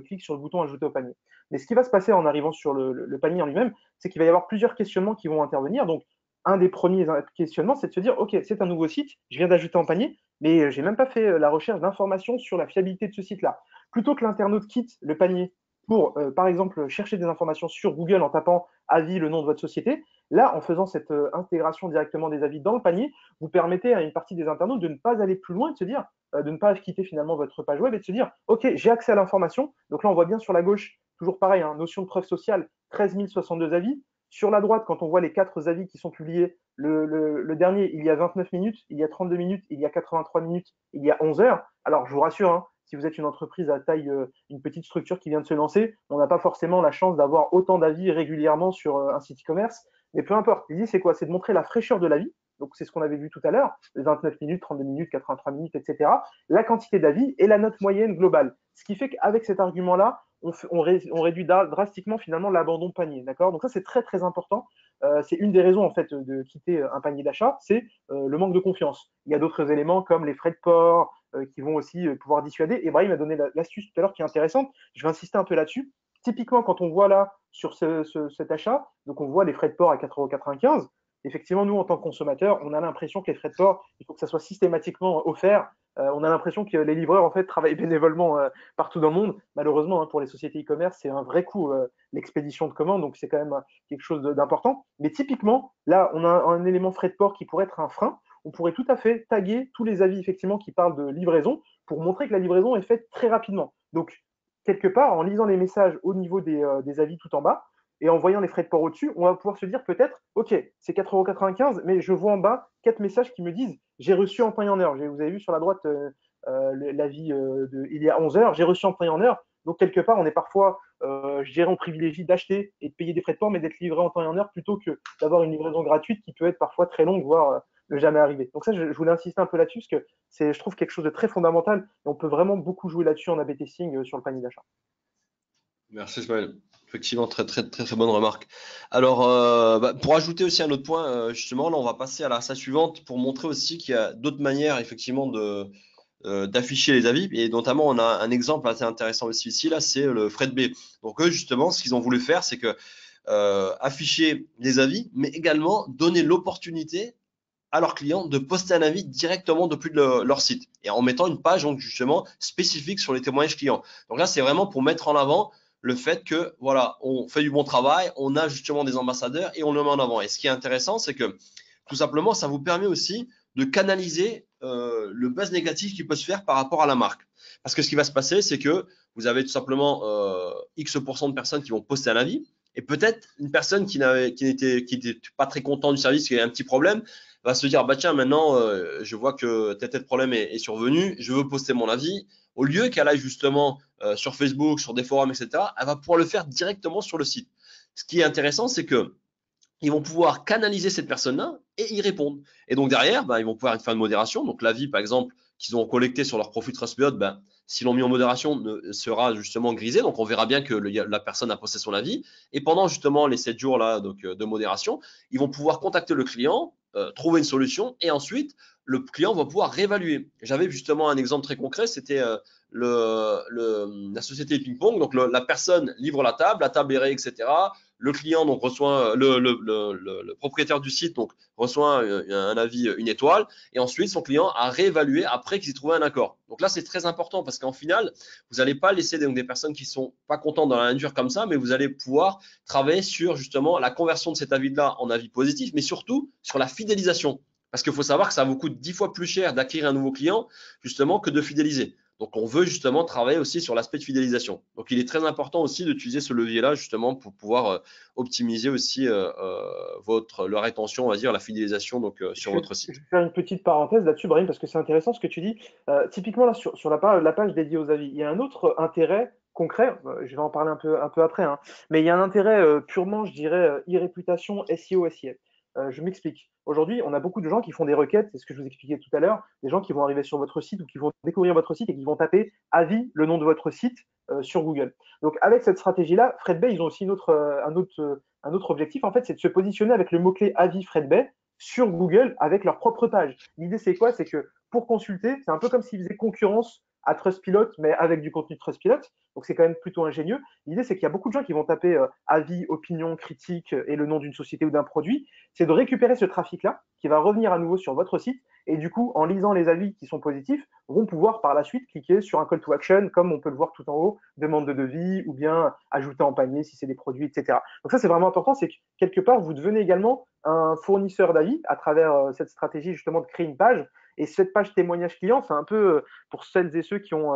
clic sur le bouton ajouter au panier. Mais ce qui va se passer en arrivant sur le panier en lui-même, c'est qu'il va y avoir plusieurs questionnements qui vont intervenir. Donc, un des premiers questionnements, c'est de se dire, OK, c'est un nouveau site, je viens d'ajouter en panier, mais j'ai même pas fait la recherche d'informations sur la fiabilité de ce site-là. Plutôt que l'internaute quitte le panier pour, par exemple, chercher des informations sur Google en tapant avis, le nom de votre société, là, en faisant cette intégration directement des avis dans le panier, vous permettez à une partie des internautes de ne pas aller plus loin et de se dire, de ne pas quitter finalement votre page web et de se dire, OK, j'ai accès à l'information. Donc là, on voit bien sur la gauche, toujours pareil, hein, notion de preuve sociale, 13 062 avis. Sur la droite, quand on voit les 4 avis qui sont publiés, le dernier, il y a 29 minutes, il y a 32 minutes, il y a 83 minutes, il y a 11 heures. Alors, je vous rassure, hein, si vous êtes une entreprise à taille, une petite structure qui vient de se lancer, on n'a pas forcément la chance d'avoir autant d'avis régulièrement sur un site e-commerce. Mais peu importe, l'idée, c'est quoi? C'est de montrer la fraîcheur de l'avis. Donc, c'est ce qu'on avait vu tout à l'heure, 29 minutes, 32 minutes, 83 minutes, etc. La quantité d'avis et la note moyenne globale. Ce qui fait qu'avec cet argument-là, on réduit drastiquement finalement l'abandon de panier. D'accord. Donc ça, c'est très très important. C'est une des raisons en fait de quitter un panier d'achat, c'est le manque de confiance. Il y a d'autres éléments comme les frais de port qui vont aussi pouvoir dissuader. Et Brahim a donné l'astuce tout à l'heure qui est intéressante. Je vais insister un peu là-dessus. Typiquement, quand on voit là sur cet achat, donc on voit les frais de port à 4,95 €. Effectivement, nous, en tant que consommateurs, on a l'impression que les frais de port, il faut que ça soit systématiquement offert. On a l'impression que les livreurs en fait travaillent bénévolement partout dans le monde. Malheureusement, hein, pour les sociétés e-commerce, c'est un vrai coût l'expédition de commandes, donc c'est quand même quelque chose d'important. Mais typiquement, là, on a un élément frais de port qui pourrait être un frein. On pourrait tout à fait taguer tous les avis effectivement qui parlent de livraison pour montrer que la livraison est faite très rapidement. Donc, quelque part, en lisant les messages au niveau des avis tout en bas, et en voyant les frais de port au-dessus, on va pouvoir se dire peut-être, OK, c'est 4,95 €, mais je vois en bas 4 messages qui me disent j'ai reçu en temps et en heure. Vous avez vu sur la droite l'avis il y a 11 heures, j'ai reçu en temps et en heure. Donc, quelque part, on est parfois, je dirais, on privilégie d'acheter et de payer des frais de port, mais d'être livré en temps et en heure plutôt que d'avoir une livraison gratuite qui peut être parfois très longue, voire ne jamais arriver. Donc ça, je voulais insister un peu là-dessus, parce que je trouve quelque chose de très fondamental, et on peut vraiment beaucoup jouer là-dessus en A/B testing sur le panier d'achat. Merci Ismaël. Effectivement, très très très très bonne remarque. Alors, pour ajouter aussi un autre point, justement, là, on va passer à la slide suivante pour montrer aussi qu'il y a d'autres manières, effectivement, d'afficher les avis. Et notamment, on a un exemple assez intéressant aussi ici, là, c'est le Fred B. Donc, eux, justement, ce qu'ils ont voulu faire, c'est que afficher les avis, mais également donner l'opportunité à leurs clients de poster un avis directement depuis leur site et en mettant une page donc justement spécifique sur les témoignages clients. Donc là, c'est vraiment pour mettre en avant le fait que voilà, on fait du bon travail, on a justement des ambassadeurs et on le met en avant. Et ce qui est intéressant, c'est que tout simplement, ça vous permet aussi de canaliser le buzz négatif qui peut se faire par rapport à la marque. Parce que ce qui va se passer, c'est que vous avez tout simplement X% de personnes qui vont poster un avis et peut-être une personne qui n'était pas très content du service, qui a un petit problème, va se dire bah tiens maintenant je vois que tel problème est survenu, je veux poster mon avis. Au lieu qu'elle aille justement sur Facebook, sur des forums, etc., elle va pouvoir le faire directement sur le site. Ce qui est intéressant, c'est que ils vont pouvoir canaliser cette personne-là et y répondre. Et donc derrière, bah, ils vont pouvoir faire une modération. Donc l'avis, par exemple, qu'ils ont collecté sur leur profil Trustpilot, bah, s'ils l'ont mis en modération, sera justement grisé. Donc on verra bien que la personne a posté son avis. Et pendant justement les 7 jours là, donc, de modération, ils vont pouvoir contacter le client, trouver une solution et ensuite le client va pouvoir réévaluer. J'avais justement un exemple très concret, c'était la société Ping Pong. Donc la personne livre la table est rayée, etc. Le client donc reçoit le propriétaire du site donc reçoit un avis une étoile et ensuite son client a réévalué après qu'ils aient trouvé un accord. Donc là c'est très important parce qu'en final vous n'allez pas laisser donc, des personnes qui sont pas contentes dans la nature comme ça, mais vous allez pouvoir travailler sur justement la conversion de cet avis-là en avis positif, mais surtout sur la fidélisation. Parce qu'il faut savoir que ça vous coûte 10 fois plus cher d'acquérir un nouveau client justement que de fidéliser. Donc, on veut justement travailler aussi sur l'aspect de fidélisation. Donc, il est très important aussi d'utiliser ce levier-là justement pour pouvoir optimiser aussi la rétention, on va dire, la fidélisation donc, sur votre Je site. vais faire une petite parenthèse là-dessus, Brahim, parce que c'est intéressant ce que tu dis. Typiquement, là, sur la page dédiée aux avis, il y a un autre intérêt concret, je vais en parler un peu après, hein, mais il y a un intérêt purement, je dirais, e-réputation, SEO, SIA. Je m'explique. Aujourd'hui, on a beaucoup de gens qui font des requêtes, c'est ce que je vous expliquais tout à l'heure, des gens qui vont arriver sur votre site ou qui vont découvrir votre site et qui vont taper avis, le nom de votre site, sur Google. Donc, avec cette stratégie-là, Fredbay, ils ont aussi un autre objectif, en fait, c'est de se positionner avec le mot-clé avis Fredbay sur Google avec leur propre page. L'idée, c'est quoi? C'est que pour consulter, c'est un peu comme s'ils faisaient concurrence à Trustpilot, mais avec du contenu de Trustpilot. Donc, c'est quand même plutôt ingénieux. L'idée, c'est qu'il y a beaucoup de gens qui vont taper avis, opinion, critique et le nom d'une société ou d'un produit. C'est de récupérer ce trafic-là qui va revenir à nouveau sur votre site. Et du coup, en lisant les avis qui sont positifs, vont pouvoir par la suite cliquer sur un call to action, comme on peut le voir tout en haut, demande de devis ou bien ajouter en panier si c'est des produits, etc. Donc ça, c'est vraiment important, c'est que quelque part, vous devenez également un fournisseur d'avis à travers cette stratégie justement de créer une page. Et cette page témoignage client, c'est un peu pour celles et ceux qui ont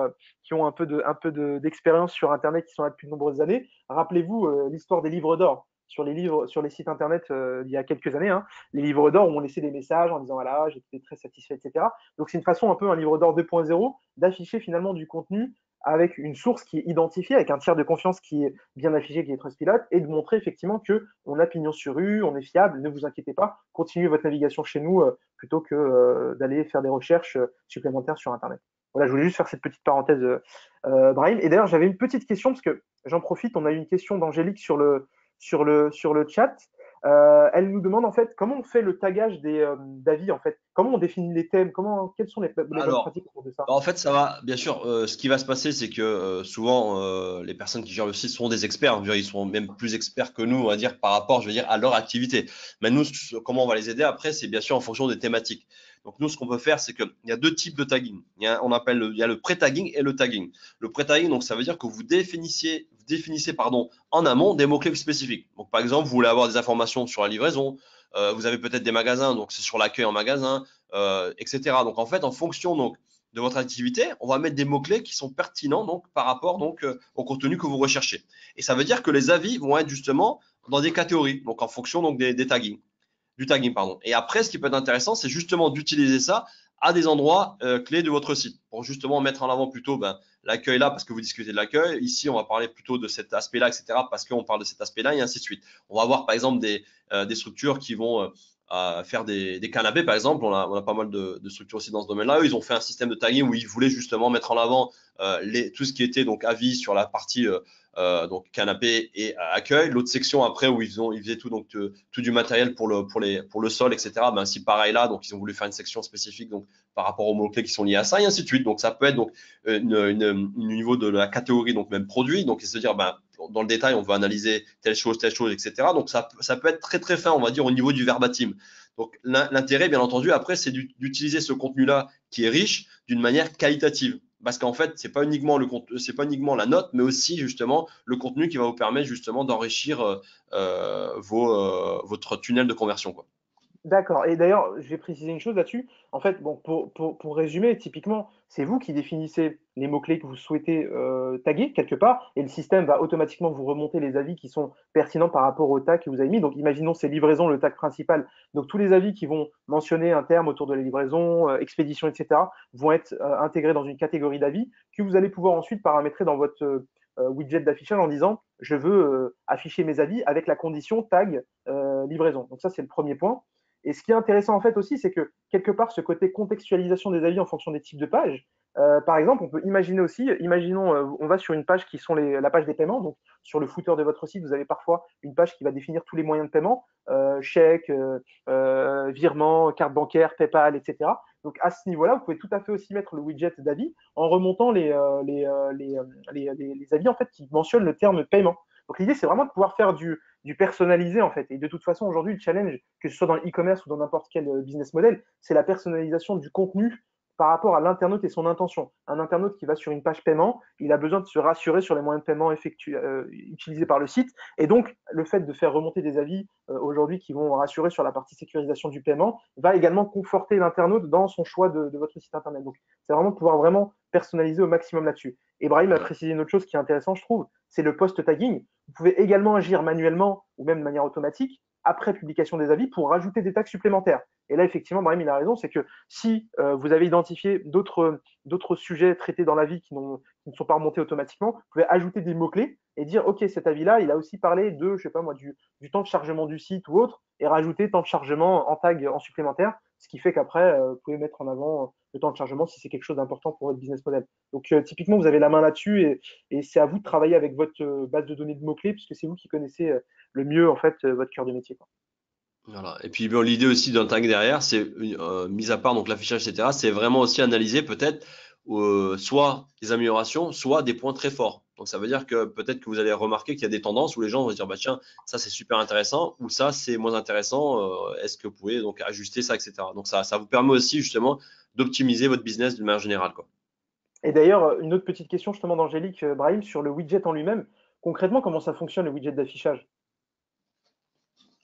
d'expérience sur Internet, qui sont là depuis de nombreuses années. Rappelez-vous l'histoire des livres d'or sur les livres, sur les sites internet il y a quelques années, hein, les livres d'or où on laissait des messages en disant voilà, j'étais très satisfait, etc. Donc c'est une façon un peu un livre d'or 2.0 d'afficher finalement du contenu avec une source qui est identifiée, avec un tiers de confiance qui est bien affiché, qui est Trustpilot, et de montrer effectivement que on a pignon sur rue, on est fiable, ne vous inquiétez pas, continuez votre navigation chez nous plutôt que d'aller faire des recherches supplémentaires sur Internet. Voilà, je voulais juste faire cette petite parenthèse, Brahim. Et d'ailleurs, j'avais une petite question, parce que j'en profite, on a eu une question d'Angélique sur le chat. Elle nous demande en fait comment on fait le tagage d'avis en fait. Comment on définit les thèmes, quelles sont les bonnes Alors, pratiques autour de ça? en fait, ça va, bien sûr, ce qui va se passer, c'est que souvent, les personnes qui gèrent le site sont des experts. Je veux dire, ils sont même plus experts que nous, on va dire, par rapport, je veux dire, à leur activité. Mais nous, comment on va les aider après, c'est bien sûr en fonction des thématiques. Donc, nous, ce qu'on peut faire, c'est qu'il y a deux types de tagging. Il y a le pré-tagging et le tagging. Le pré-tagging, donc, ça veut dire que vous définissez, pardon, en amont des mots-clés spécifiques. Donc, par exemple, vous voulez avoir des informations sur la livraison, vous avez peut-être des magasins, donc c'est sur l'accueil en magasin, etc. Donc, en fait, en fonction, donc, de votre activité, on va mettre des mots-clés qui sont pertinents donc, par rapport donc, au contenu que vous recherchez. Et ça veut dire que les avis vont être justement dans des catégories, donc en fonction donc, des taggings, du tagging. Pardon. Et après, ce qui peut être intéressant, c'est justement d'utiliser ça à des endroits clés de votre site pour justement mettre en avant plutôt l'accueil là parce que vous discutez de l'accueil. Ici, on va parler plutôt de cet aspect-là, etc. parce qu'on parle de cet aspect-là et ainsi de suite. On va avoir par exemple des structures qui vont à faire des canapés, par exemple. On a pas mal de structures aussi dans ce domaine-là. Eux, ils ont fait un système de tagging où ils voulaient justement mettre en avant tout ce qui était donc avis sur la partie donc canapé et accueil. L'autre section après où ils faisaient tout donc tout du matériel pour le sol, etc. Ben si pareil là, donc ils ont voulu faire une section spécifique donc par rapport aux mots clés qui sont liés à ça et ainsi de suite. Donc ça peut être donc une niveau de la catégorie donc même produit. Donc se dire ben dans le détail on veut analyser telle chose, etc. Donc ça peut être très très fin on va dire au niveau du verbatim. Donc l'intérêt bien entendu après c'est d'utiliser ce contenu là qui est riche d'une manière qualitative. Parce qu'en fait, c'est pas uniquement c'est pas uniquement la note, mais aussi justement le contenu qui va vous permettre justement d'enrichir votre tunnel de conversion, quoi. D'accord. Et d'ailleurs, je vais préciser une chose là-dessus. En fait, bon, pour résumer, typiquement, c'est vous qui définissez les mots-clés que vous souhaitez taguer quelque part, et le système va automatiquement vous remonter les avis qui sont pertinents par rapport au tag que vous avez mis. Donc, imaginons c'est livraison, le tag principal. Donc, tous les avis qui vont mentionner un terme autour de la livraison, expédition, etc., vont être intégrés dans une catégorie d'avis que vous allez pouvoir ensuite paramétrer dans votre widget d'affichage en disant je veux afficher mes avis avec la condition tag livraison. Donc, ça, c'est le premier point. Et ce qui est intéressant en fait aussi, c'est que quelque part, ce côté contextualisation des avis en fonction des types de pages, par exemple, on peut imaginer aussi, imaginons, on va sur une page qui sont la page des paiements, donc sur le footer de votre site, vous avez parfois une page qui va définir tous les moyens de paiement, chèque, virement, carte bancaire, PayPal, etc. Donc à ce niveau-là, vous pouvez tout à fait aussi mettre le widget d'avis en remontant les avis en fait qui mentionnent le terme paiement. Donc l'idée, c'est vraiment de pouvoir faire du personnalisé en fait. Et de toute façon, aujourd'hui, le challenge, que ce soit dans le e-commerce ou dans n'importe quel business model, c'est la personnalisation du contenu par rapport à l'internaute et son intention. Un internaute qui va sur une page paiement, il a besoin de se rassurer sur les moyens de paiement utilisés par le site. Et donc, le fait de faire remonter des avis aujourd'hui qui vont rassurer sur la partie sécurisation du paiement va également conforter l'internaute dans son choix de votre site internet. Donc, c'est vraiment de pouvoir vraiment personnaliser au maximum là-dessus. Et Brahim a Voilà. précisé une autre chose qui est intéressante, je trouve, c'est le post-tagging. Vous pouvez également agir manuellement ou même de manière automatique après publication des avis pour rajouter des tags supplémentaires. Et là, effectivement, Brahim, il a raison, c'est que si vous avez identifié d'autres sujets traités dans l'avis qui ne sont pas remontés automatiquement, vous pouvez ajouter des mots-clés et dire, OK, cet avis-là, il a aussi parlé de, je sais pas moi, du temps de chargement du site ou autre, et rajouter temps de chargement en tag en supplémentaire, ce qui fait qu'après, vous pouvez mettre en avant le temps de chargement si c'est quelque chose d'important pour votre business model. Donc, typiquement, vous avez la main là-dessus et c'est à vous de travailler avec votre base de données de mots-clés puisque c'est vous qui connaissez le mieux, en fait, votre cœur de métier, quoi. Voilà. Et puis bon, l'idée aussi d'un tag derrière, c'est mis à part donc l'affichage, etc. C'est vraiment aussi analyser peut-être soit des améliorations, soit des points très forts. Donc ça veut dire que peut-être que vous allez remarquer qu'il y a des tendances où les gens vont se dire bah tiens ça c'est super intéressant ou ça c'est moins intéressant. Est-ce que vous pouvez donc ajuster ça, etc. Donc ça vous permet aussi justement d'optimiser votre business d'une manière générale, quoi. Et d'ailleurs, une autre petite question justement d'Angélique Brahim sur le widget en lui-même. Concrètement, comment ça fonctionne le widget d'affichage?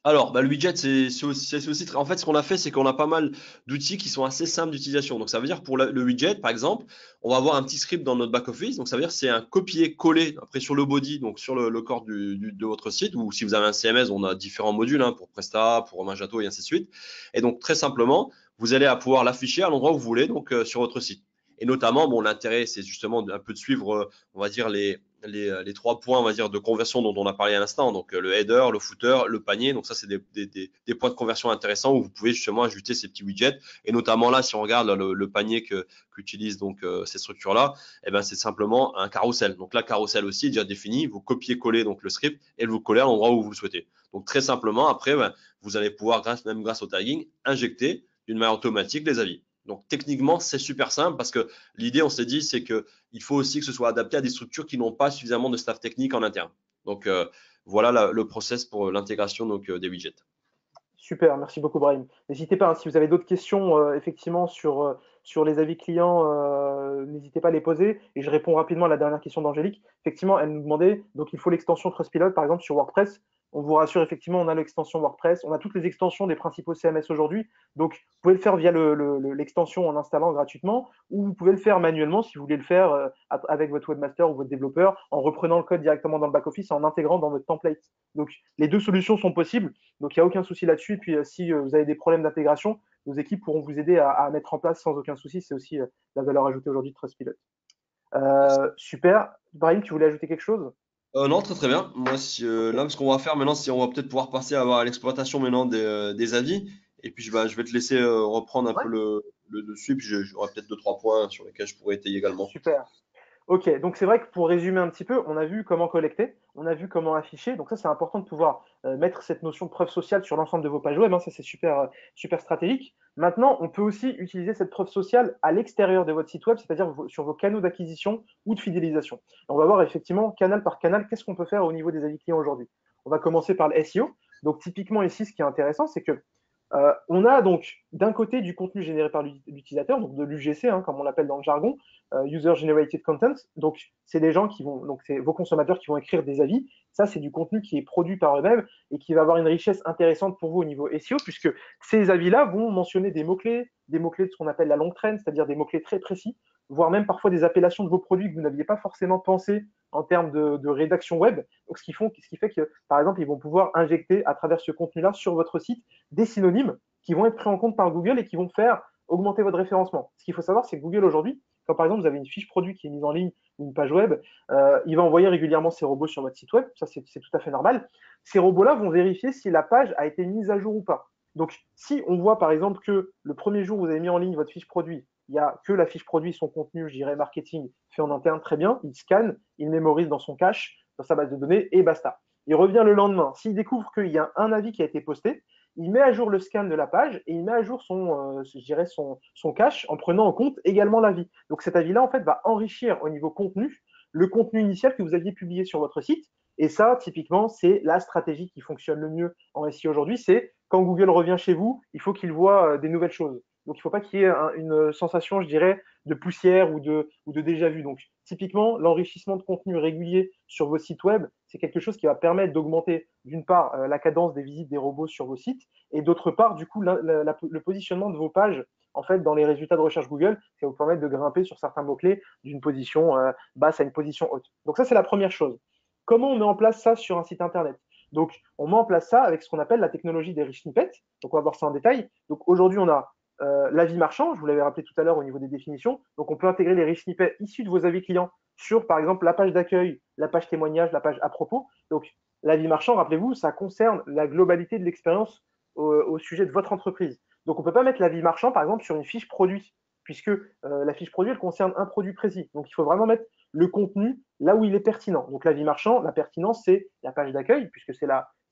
Alors, bah, le widget, c'est aussi en fait, ce qu'on a fait, c'est qu'on a pas mal d'outils qui sont assez simples d'utilisation. Donc, ça veut dire pour le widget, par exemple, on va avoir un petit script dans notre back-office. Donc, ça veut dire que c'est un copier-coller après sur le body, donc sur le corps de votre site. Ou si vous avez un CMS, on a différents modules hein, pour Presta, pour Magento et ainsi de suite. Et donc, très simplement, vous allez pouvoir l'afficher à l'endroit où vous voulez, donc sur votre site. Et notamment, bon, l'intérêt, c'est justement un peu de suivre, on va dire, les trois points, on va dire, de conversion dont on a parlé à l'instant. Donc, le header, le footer, le panier. Donc, ça, c'est des points de conversion intéressants où vous pouvez justement ajouter ces petits widgets. Et notamment là, si on regarde le panier qu'utilisent donc ces structures-là, eh ben, c'est simplement un carrousel. Donc, là, carrousel aussi est déjà défini. Vous copiez-collez donc le script et vous collez à l'endroit où vous le souhaitez. Donc, très simplement, après, ben, vous allez pouvoir, même grâce au tagging, injecter d'une manière automatique les avis. Donc, techniquement, c'est super simple parce que l'idée, on s'est dit, c'est que il faut aussi que ce soit adapté à des structures qui n'ont pas suffisamment de staff technique en interne. Donc voilà le process pour l'intégration des widgets. Super, merci beaucoup Brahim. N'hésitez pas, hein, si vous avez d'autres questions effectivement sur les avis clients, n'hésitez pas à les poser et je réponds rapidement à la dernière question d'Angélique. Effectivement, elle nous demandait, donc il faut l'extension Trustpilot par exemple sur WordPress. On vous rassure, effectivement, on a l'extension WordPress, on a toutes les extensions des principaux CMS aujourd'hui. Donc, vous pouvez le faire via l'extension en installant gratuitement ou vous pouvez le faire manuellement si vous voulez le faire avec votre webmaster ou votre développeur en reprenant le code directement dans le back-office et en intégrant dans votre template. Donc, les deux solutions sont possibles. Donc, il n'y a aucun souci là-dessus. Et puis, si vous avez des problèmes d'intégration, nos équipes pourront vous aider à mettre en place sans aucun souci. C'est aussi la valeur ajoutée aujourd'hui de Trustpilot. Super. Brahim, tu voulais ajouter quelque chose? Non, très très bien. Moi, Ok. là, ce qu'on va faire maintenant, c'est on va peut-être pouvoir passer à l'exploitation maintenant des avis. Et puis je vais te laisser reprendre un Ouais, peu le dessus, puis j'aurai peut-être deux, trois points sur lesquels je pourrais étayer également. super. Ok, donc c'est vrai que pour résumer un petit peu, on a vu comment collecter, on a vu comment afficher, donc ça c'est important de pouvoir mettre cette notion de preuve sociale sur l'ensemble de vos pages web, hein, ça c'est super, super stratégique. Maintenant, on peut aussi utiliser cette preuve sociale à l'extérieur de votre site web, c'est-à-dire sur vos canaux d'acquisition ou de fidélisation. On va voir effectivement canal par canal qu'est-ce qu'on peut faire au niveau des avis clients aujourd'hui. On va commencer par le SEO. Donc typiquement ici, ce qui est intéressant, c'est que on a donc d'un côté du contenu généré par l'utilisateur, donc de l'UGC, hein, comme on l'appelle dans le jargon, User Generated Content. Donc c'est des gens qui vont, donc c'est vos consommateurs qui vont écrire des avis. Ça c'est du contenu qui est produit par eux-mêmes et qui va avoir une richesse intéressante pour vous au niveau SEO, puisque ces avis-là vont mentionner des mots-clés de ce qu'on appelle la longue traîne, c'est-à-dire des mots-clés très précis, voire même parfois des appellations de vos produits que vous n'aviez pas forcément pensé en termes de rédaction web. Donc ce qui fait que, par exemple, ils vont pouvoir injecter à travers ce contenu-là sur votre site des synonymes qui vont être pris en compte par Google et qui vont faire augmenter votre référencement. Ce qu'il faut savoir, c'est que Google aujourd'hui, quand par exemple vous avez une fiche produit qui est mise en ligne ou une page web, il va envoyer régulièrement ces robots sur votre site web, ça c'est tout à fait normal. Ces robots-là vont vérifier si la page a été mise à jour ou pas. Donc si on voit par exemple que le premier jour où vous avez mis en ligne votre fiche produit, il n'y a que la fiche produit, son contenu, je dirais marketing, fait en interne, très bien, il scanne, il mémorise dans son cache, dans sa base de données, et basta. Il revient le lendemain. S'il découvre qu'il y a un avis qui a été posté, il met à jour le scan de la page et il met à jour je dirais son cache en prenant en compte également l'avis. Donc cet avis-là, en fait, va enrichir au niveau contenu le contenu initial que vous aviez publié sur votre site. Et ça, typiquement, c'est la stratégie qui fonctionne le mieux en SEO aujourd'hui. C'est quand Google revient chez vous, il faut qu'il voit des nouvelles choses. Donc il ne faut pas qu'il y ait une sensation, je dirais, de poussière ou de déjà vu. Donc typiquement, l'enrichissement de contenu régulier sur vos sites web, c'est quelque chose qui va permettre d'augmenter d'une part la cadence des visites des robots sur vos sites et d'autre part du coup le positionnement de vos pages en fait dans les résultats de recherche Google, ça va vous permettre de grimper sur certains mots-clés d'une position basse à une position haute. Donc ça c'est la première chose. Comment on met en place ça sur un site internet? Donc on met en place ça avec ce qu'on appelle la technologie des rich snippets. Donc on va voir ça en détail. Donc aujourd'hui on a l'avis marchand, je vous l'avais rappelé tout à l'heure au niveau des définitions. Donc, on peut intégrer les rich snippets issus de vos avis clients sur, par exemple, la page d'accueil, la page témoignage, la page à propos. Donc, l'avis marchand, rappelez-vous, ça concerne la globalité de l'expérience au sujet de votre entreprise. Donc, on ne peut pas mettre l'avis marchand, par exemple, sur une fiche produit, puisque la fiche produit, elle concerne un produit précis. Donc, il faut vraiment mettre le contenu là où il est pertinent. Donc, l'avis marchand, la pertinence, c'est la page d'accueil, puisque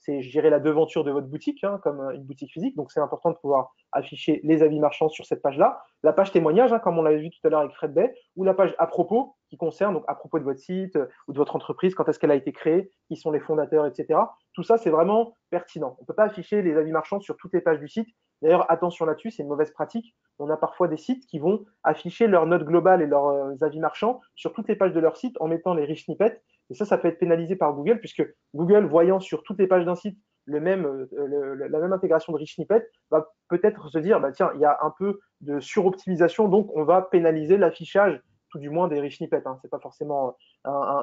c'est, je dirais, la devanture de votre boutique, hein, comme une boutique physique. Donc, c'est important de pouvoir afficher les avis marchands sur cette page-là. La page témoignage, hein, comme on l'avait vu tout à l'heure avec Fred Bay, ou la page à propos, qui concerne donc à propos de votre site ou de votre entreprise, quand est-ce qu'elle a été créée, qui sont les fondateurs, etc. Tout ça, c'est vraiment pertinent. On ne peut pas afficher les avis marchands sur toutes les pages du site. D'ailleurs, attention là-dessus, c'est une mauvaise pratique. On a parfois des sites qui vont afficher leurs notes globales et leurs avis marchands sur toutes les pages de leur site en mettant les rich snippets. Et ça peut être pénalisé par Google, puisque Google, voyant sur toutes les pages d'un site la même intégration de rich snippet, va peut-être se dire, bah, tiens, il y a un peu de suroptimisation, donc on va pénaliser l'affichage, tout du moins des rich snippets. Hein. Ce n'est pas forcément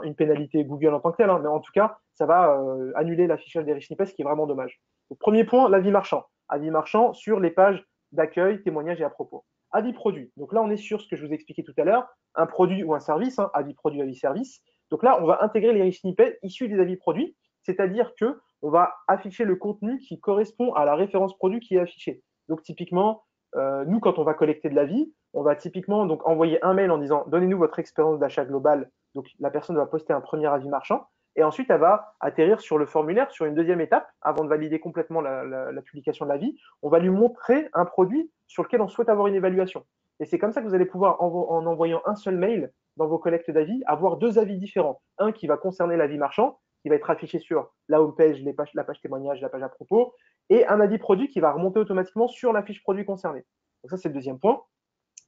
une pénalité Google en tant que telle, hein, mais en tout cas, ça va annuler l'affichage des rich snippets, ce qui est vraiment dommage. Donc, premier point, l'avis marchand. Avis marchand sur les pages d'accueil, témoignages et à propos. Avis produit. Donc là, on est sur ce que je vous ai expliqué tout à l'heure, un produit ou un service, hein, avis produit, avis service. Donc là, on va intégrer les rich snippets issus des avis produits, c'est-à-dire que on va afficher le contenu qui correspond à la référence produit qui est affichée. Donc typiquement, nous, quand on va collecter de l'avis, on va typiquement donc envoyer un mail en disant donnez-nous votre expérience d'achat globale. Donc la personne va poster un premier avis marchand et ensuite elle va atterrir sur le formulaire sur une deuxième étape avant de valider complètement la publication de l'avis. On va lui montrer un produit sur lequel on souhaite avoir une évaluation. Et c'est comme ça que vous allez pouvoir, en envoyant un seul mail dans vos collectes d'avis, avoir deux avis différents. Un qui va concerner l'avis marchand, qui va être affiché sur la homepage, la page témoignage, la page à propos, et un avis produit qui va remonter automatiquement sur la fiche produit concernée. Donc ça, c'est le deuxième point.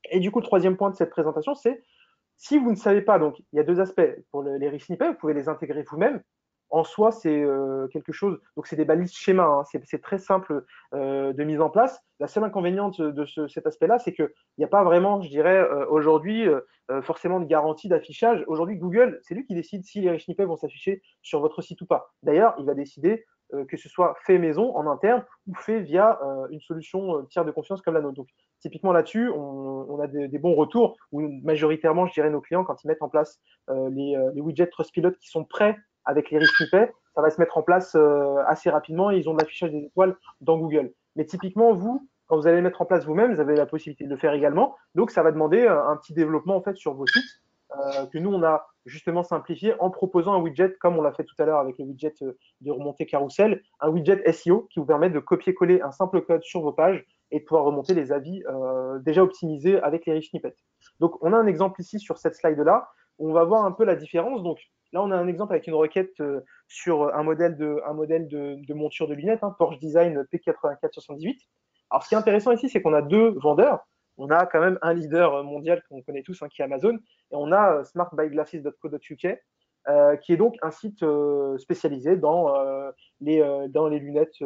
Et du coup, le troisième point de cette présentation, c'est si vous ne savez pas, donc il y a deux aspects pour les rich snippets, vous pouvez les intégrer vous-même. En soi, c'est quelque chose, donc c'est des balises schéma, hein, c'est très simple de mise en place. La seule inconvéniente de cet aspect-là, c'est qu'il n'y a pas vraiment, je dirais, aujourd'hui, forcément de garantie d'affichage. Aujourd'hui, Google, c'est lui qui décide si les rich snippets vont s'afficher sur votre site ou pas. D'ailleurs, il va décider que ce soit fait maison, en interne, ou fait via une solution tiers de confiance comme la nôtre. Donc, typiquement là-dessus, on a des bons retours, où majoritairement, je dirais, nos clients, quand ils mettent en place les widgets Trustpilot qui sont prêts avec les rich snippets, ça va se mettre en place assez rapidement et ils ont de l'affichage des étoiles dans Google. Mais typiquement, vous, quand vous allez le mettre en place vous-même, vous avez la possibilité de le faire également. Donc, ça va demander un petit développement en fait sur vos sites que nous, on a justement simplifié en proposant un widget, comme on l'a fait tout à l'heure avec le widget de remontée carrousel, un widget SEO qui vous permet de copier-coller un simple code sur vos pages et de pouvoir remonter les avis déjà optimisés avec les rich snippets. Donc, on a un exemple ici sur cette slide-là où on va voir un peu la différence. Donc, là, on a un exemple avec une requête sur un modèle de monture de lunettes, hein, Porsche Design P8478. Alors, ce qui est intéressant ici, c'est qu'on a deux vendeurs. On a quand même un leader mondial qu'on connaît tous, hein, qui est Amazon, et on a smartbyglasses.co.uk, qui est donc un site spécialisé dans les lunettes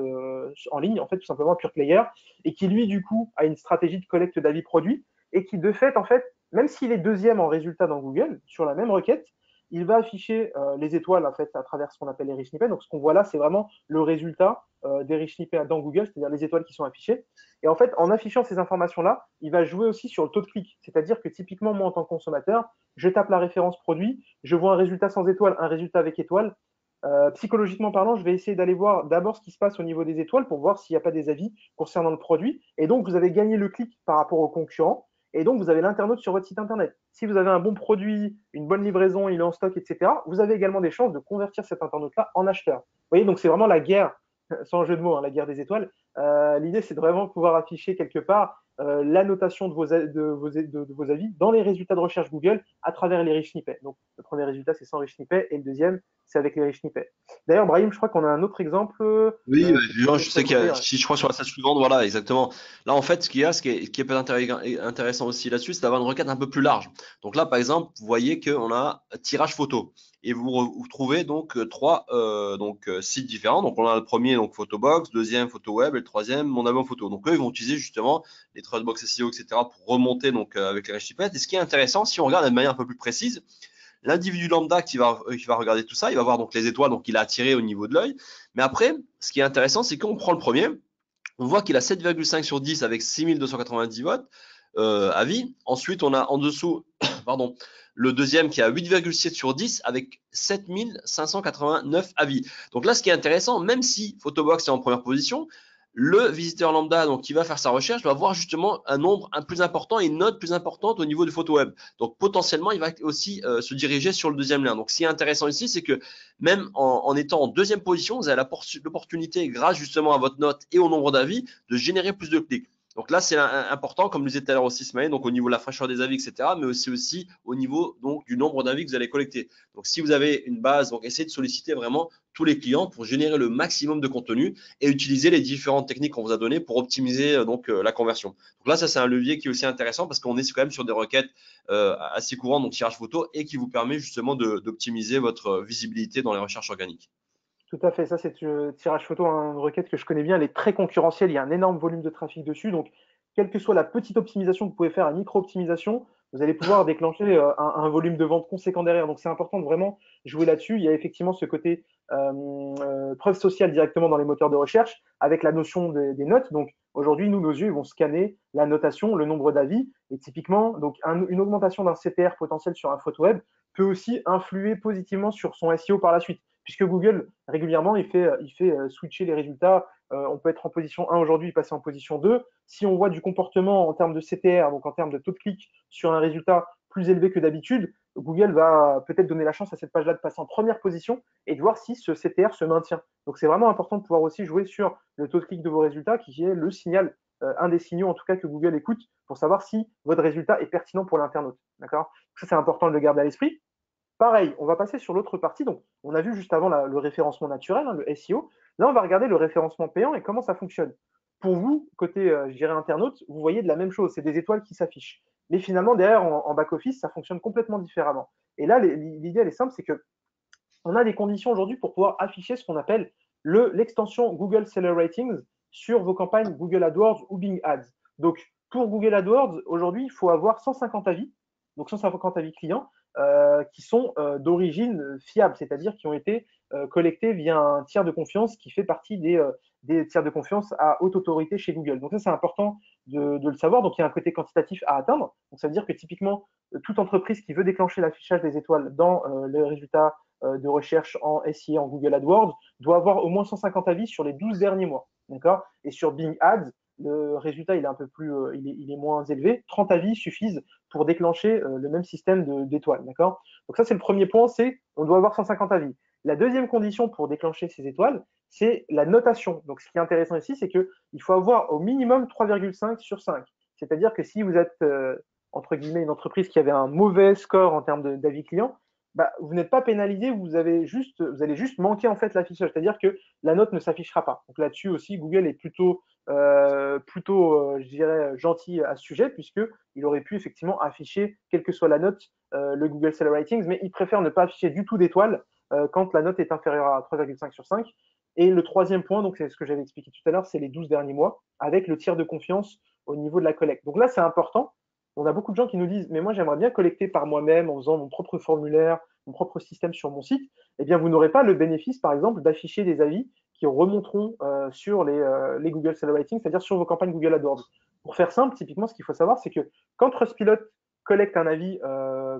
en ligne, en fait, tout simplement pure player, et qui lui, du coup, a une stratégie de collecte d'avis produits, et qui, de fait, en fait, même s'il est deuxième en résultat dans Google, sur la même requête, il va afficher les étoiles en fait à travers ce qu'on appelle les rich snippets. Donc ce qu'on voit là, c'est vraiment le résultat des rich snippets dans Google, c'est-à-dire les étoiles qui sont affichées. Et en fait, en affichant ces informations-là, il va jouer aussi sur le taux de clic. C'est-à-dire que typiquement, moi, en tant que consommateur, je tape la référence produit, je vois un résultat sans étoile, un résultat avec étoile. Psychologiquement parlant, je vais essayer d'aller voir d'abord ce qui se passe au niveau des étoiles pour voir s'il n'y a pas des avis concernant le produit. Et donc, vous avez gagné le clic par rapport aux concurrents. Et donc, vous avez l'internaute sur votre site internet. Si vous avez un bon produit, une bonne livraison, il est en stock, etc., vous avez également des chances de convertir cet internaute-là en acheteur. Vous voyez, donc c'est vraiment la guerre, sans jeu de mots, hein, la guerre des étoiles. L'idée, c'est de vraiment pouvoir afficher quelque part la notation de vos avis dans les résultats de recherche Google à travers les rich snippets. Donc, le premier résultat, c'est sans rich snippets, et le deuxième, c'est avec les rich snippets. D'ailleurs, Brahim, je crois qu'on a un autre exemple Oui, que tu Julien, peux je nous sais qu'il y présenter. a, Ouais. si je crois sur la slide suivante, voilà, exactement. Là, en fait, ce qu'il y a, ce qui est peut-être intéressant aussi là-dessus, c'est d'avoir une requête un peu plus large. Donc là, par exemple, vous voyez qu'on a tirage photo et vous trouvez donc trois sites différents. Donc on a le premier, donc Photobox, deuxième PhotoWeb et le troisième Mon Album Photo. Donc eux, ils vont utiliser justement les Trustbox SEO, etc. pour remonter donc avec les rich snippets. Et ce qui est intéressant, si on regarde de manière un peu plus précise, l'individu lambda qui va regarder tout ça, il va voir donc les étoiles, donc il a attiré au niveau de l'œil. Mais après, ce qui est intéressant, c'est qu'on prend le premier, on voit qu'il a 7,5 sur 10 avec 6290 votes avis. Ensuite, on a en dessous, pardon, le deuxième qui a 8,7 sur 10 avec 7589 avis. Donc là, ce qui est intéressant, même si Photobox est en première position, le visiteur lambda donc qui va faire sa recherche va voir justement un nombre plus important et une note plus importante au niveau de PhotoWeb. Donc potentiellement, il va aussi se diriger sur le deuxième lien. Donc ce qui est intéressant ici, c'est que même en étant en deuxième position, vous avez l'opportunité, grâce justement à votre note et au nombre d'avis, de générer plus de clics. Donc là, c'est important, comme le disait tout à l'heure aussi Smaïn, donc au niveau de la fraîcheur des avis, etc., mais aussi au niveau donc du nombre d'avis que vous allez collecter. Donc si vous avez une base, donc essayez de solliciter vraiment tous les clients pour générer le maximum de contenu et utiliser les différentes techniques qu'on vous a données pour optimiser la conversion. Donc là, ça c'est un levier qui est aussi intéressant parce qu'on est quand même sur des requêtes assez courantes, donc tirage photo, et qui vous permet justement d'optimiser votre visibilité dans les recherches organiques. Tout à fait, ça c'est tirage photo, hein, une requête que je connais bien, elle est très concurrentielle, il y a un énorme volume de trafic dessus, donc quelle que soit la petite optimisation que vous pouvez faire, la micro-optimisation, vous allez pouvoir déclencher un volume de vente conséquent derrière. Donc c'est important de vraiment jouer là-dessus. Il y a effectivement ce côté preuve sociale directement dans les moteurs de recherche avec la notion des notes. Donc aujourd'hui, nous, nos yeux, ils vont scanner la notation, le nombre d'avis, et typiquement, donc une augmentation d'un CTR potentiel sur un photo web peut aussi influer positivement sur son SEO par la suite puisque Google, régulièrement, il fait switcher les résultats. On peut être en position 1 aujourd'hui et passer en position 2. Si on voit du comportement en termes de CTR, donc en termes de taux de clic sur un résultat plus élevé que d'habitude, Google va peut-être donner la chance à cette page-là de passer en première position et de voir si ce CTR se maintient. Donc c'est vraiment important de pouvoir aussi jouer sur le taux de clic de vos résultats, qui est le signal, un des signaux en tout cas que Google écoute pour savoir si votre résultat est pertinent pour l'internaute. D'accord. Ça, c'est important de le garder à l'esprit. Pareil, on va passer sur l'autre partie. Donc, on a vu juste avant le référencement naturel, hein, le SEO. Là, on va regarder le référencement payant et comment ça fonctionne. Pour vous, côté, je dirais, internaute, vous voyez de la même chose. C'est des étoiles qui s'affichent. Mais finalement, derrière, en back-office, ça fonctionne complètement différemment. Et là, l'idée, elle est simple, c'est que on a des conditions aujourd'hui pour pouvoir afficher ce qu'on appelle l'extension Google Seller Ratings sur vos campagnes Google AdWords ou Bing Ads. Donc, pour Google AdWords, aujourd'hui, il faut avoir 150 avis, donc 150 avis clients, qui sont d'origine fiable, c'est-à-dire qui ont été collectés via un tiers de confiance qui fait partie des tiers de confiance à haute autorité chez Google. Donc ça, c'est important de le savoir. Donc il y a un côté quantitatif à atteindre. Donc ça veut dire que typiquement, toute entreprise qui veut déclencher l'affichage des étoiles dans les résultats de recherche en SIA, en Google AdWords, doit avoir au moins 150 avis sur les 12 derniers mois. d'accord? Et sur Bing Ads, le résultat il est un peu plus, il est moins élevé. 30 avis suffisent pour déclencher le même système d'étoiles, d'accord? Donc ça c'est le premier point, c'est on doit avoir 150 avis. La deuxième condition pour déclencher ces étoiles, c'est la notation. Donc ce qui est intéressant ici, c'est qu'il faut avoir au minimum 3,5 sur 5. C'est-à-dire que si vous êtes entre guillemets une entreprise qui avait un mauvais score en termes d'avis clients, bah, vous n'êtes pas pénalisé, vous allez juste manquer en fait l'affichage, c'est-à-dire que la note ne s'affichera pas. Donc là-dessus aussi, Google est plutôt je dirais, gentil à ce sujet, puisqu'il aurait pu effectivement afficher, quelle que soit la note, le Google Seller Ratings, mais il préfère ne pas afficher du tout d'étoiles quand la note est inférieure à 3,5 sur 5. Et le troisième point, donc c'est ce que j'avais expliqué tout à l'heure, c'est les 12 derniers mois, avec le tiers de confiance au niveau de la collecte. Donc là, c'est important. On a beaucoup de gens qui nous disent, mais moi j'aimerais bien collecter par moi-même en faisant mon propre formulaire, mon propre système sur mon site. Eh bien, vous n'aurez pas le bénéfice, par exemple, d'afficher des avis qui remonteront sur les Google Seller Ratings, c'est-à-dire sur vos campagnes Google AdWords. Pour faire simple, typiquement, ce qu'il faut savoir, c'est que quand Trustpilot collecte un avis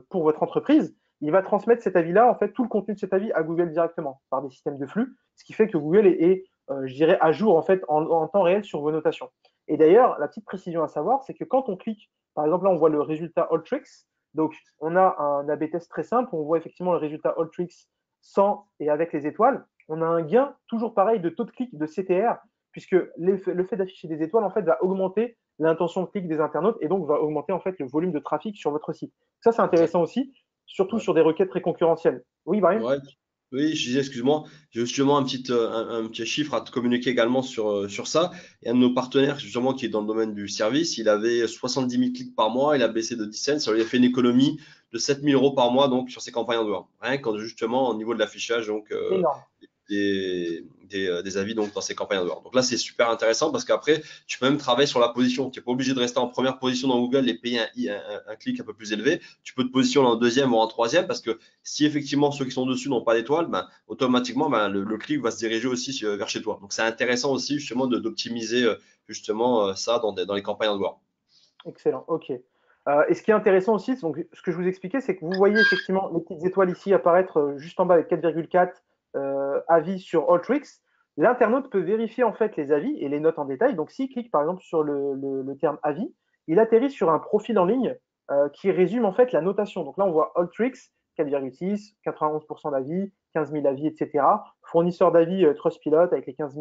pour votre entreprise, il va transmettre cet avis-là, en fait, tout le contenu de cet avis à Google directement par des systèmes de flux, ce qui fait que Google est je dirais, à jour en fait en temps réel sur vos notations. Et d'ailleurs, la petite précision à savoir, c'est que quand on clique, par exemple là, on voit le résultat Alltricks. Donc, on a un A/B test très simple, on voit effectivement le résultat Alltricks sans et avec les étoiles. On a un gain toujours pareil de taux de clic de CTR, puisque le fait d'afficher des étoiles en fait va augmenter l'intention de clic des internautes et donc va augmenter en fait le volume de trafic sur votre site. Ça, c'est intéressant aussi, surtout Ouais. sur des requêtes très concurrentielles. Oui, Brian? Ouais. Oui, je disais, excuse-moi, j'ai justement un petit chiffre à te communiquer également sur ça. Et un de nos partenaires, justement, qui est dans le domaine du service, il avait 70 000 clics par mois, il a baissé de 10 cents, ça lui a fait une économie de 7 000 euros par mois donc, sur ses campagnes en dehors. Rien qu'en justement au niveau de l'affichage, donc Énorme. des avis donc, dans ces campagnes en dehors. Donc là, c'est super intéressant parce qu'après, tu peux même travailler sur la position. Tu n'es pas obligé de rester en première position dans Google et payer un clic un peu plus élevé. Tu peux te positionner en deuxième ou en troisième parce que si effectivement ceux qui sont dessus n'ont pas d'étoile, ben, automatiquement, ben, le clic va se diriger aussi vers chez toi. Donc c'est intéressant aussi justement d'optimiser justement ça dans les campagnes en dehors. Excellent, ok. Et ce qui est intéressant aussi, donc, ce que je vous expliquais, c'est que vous voyez effectivement les petites étoiles ici apparaître juste en bas avec 4,4 avis sur Alltricks. L'internaute peut vérifier en fait les avis et les notes en détail. Donc s'il clique par exemple sur le terme avis, il atterrit sur un profil en ligne qui résume en fait la notation. Donc là on voit Alltricks, 4,6, 91% d'avis, 15 000 avis, etc. Fournisseur d'avis Trustpilot avec les 15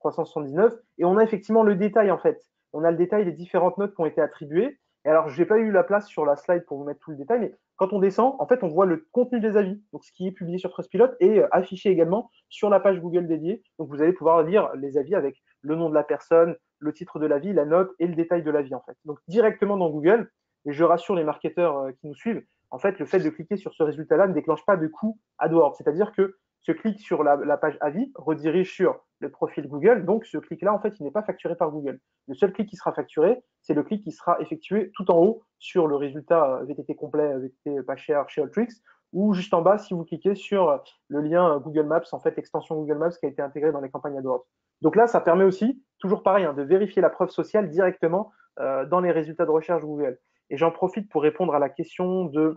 379. Et on a effectivement le détail en fait. On a le détail des différentes notes qui ont été attribuées. Et alors, je n'ai pas eu la place sur la slide pour vous mettre tout le détail, mais quand on descend, en fait, on voit le contenu des avis, donc ce qui est publié sur Trustpilot et affiché également sur la page Google dédiée. Donc, vous allez pouvoir lire les avis avec le nom de la personne, le titre de l'avis, la note et le détail de l'avis, en fait. Donc, directement dans Google, et je rassure les marketeurs qui nous suivent, en fait, le fait de cliquer sur ce résultat-là ne déclenche pas de coût AdWords. C'est-à-dire que ce clic sur la page avis redirige sur le profil Google. Donc, ce clic-là, en fait, il n'est pas facturé par Google. Le seul clic qui sera facturé, c'est le clic qui sera effectué tout en haut sur le résultat VTT complet, VTT pas cher chez Alltricks, ou juste en bas si vous cliquez sur le lien Google Maps, en fait, l'extension Google Maps qui a été intégrée dans les campagnes AdWords. Donc là, ça permet aussi, toujours pareil, hein, de vérifier la preuve sociale directement dans les résultats de recherche Google. Et j'en profite pour répondre à la question de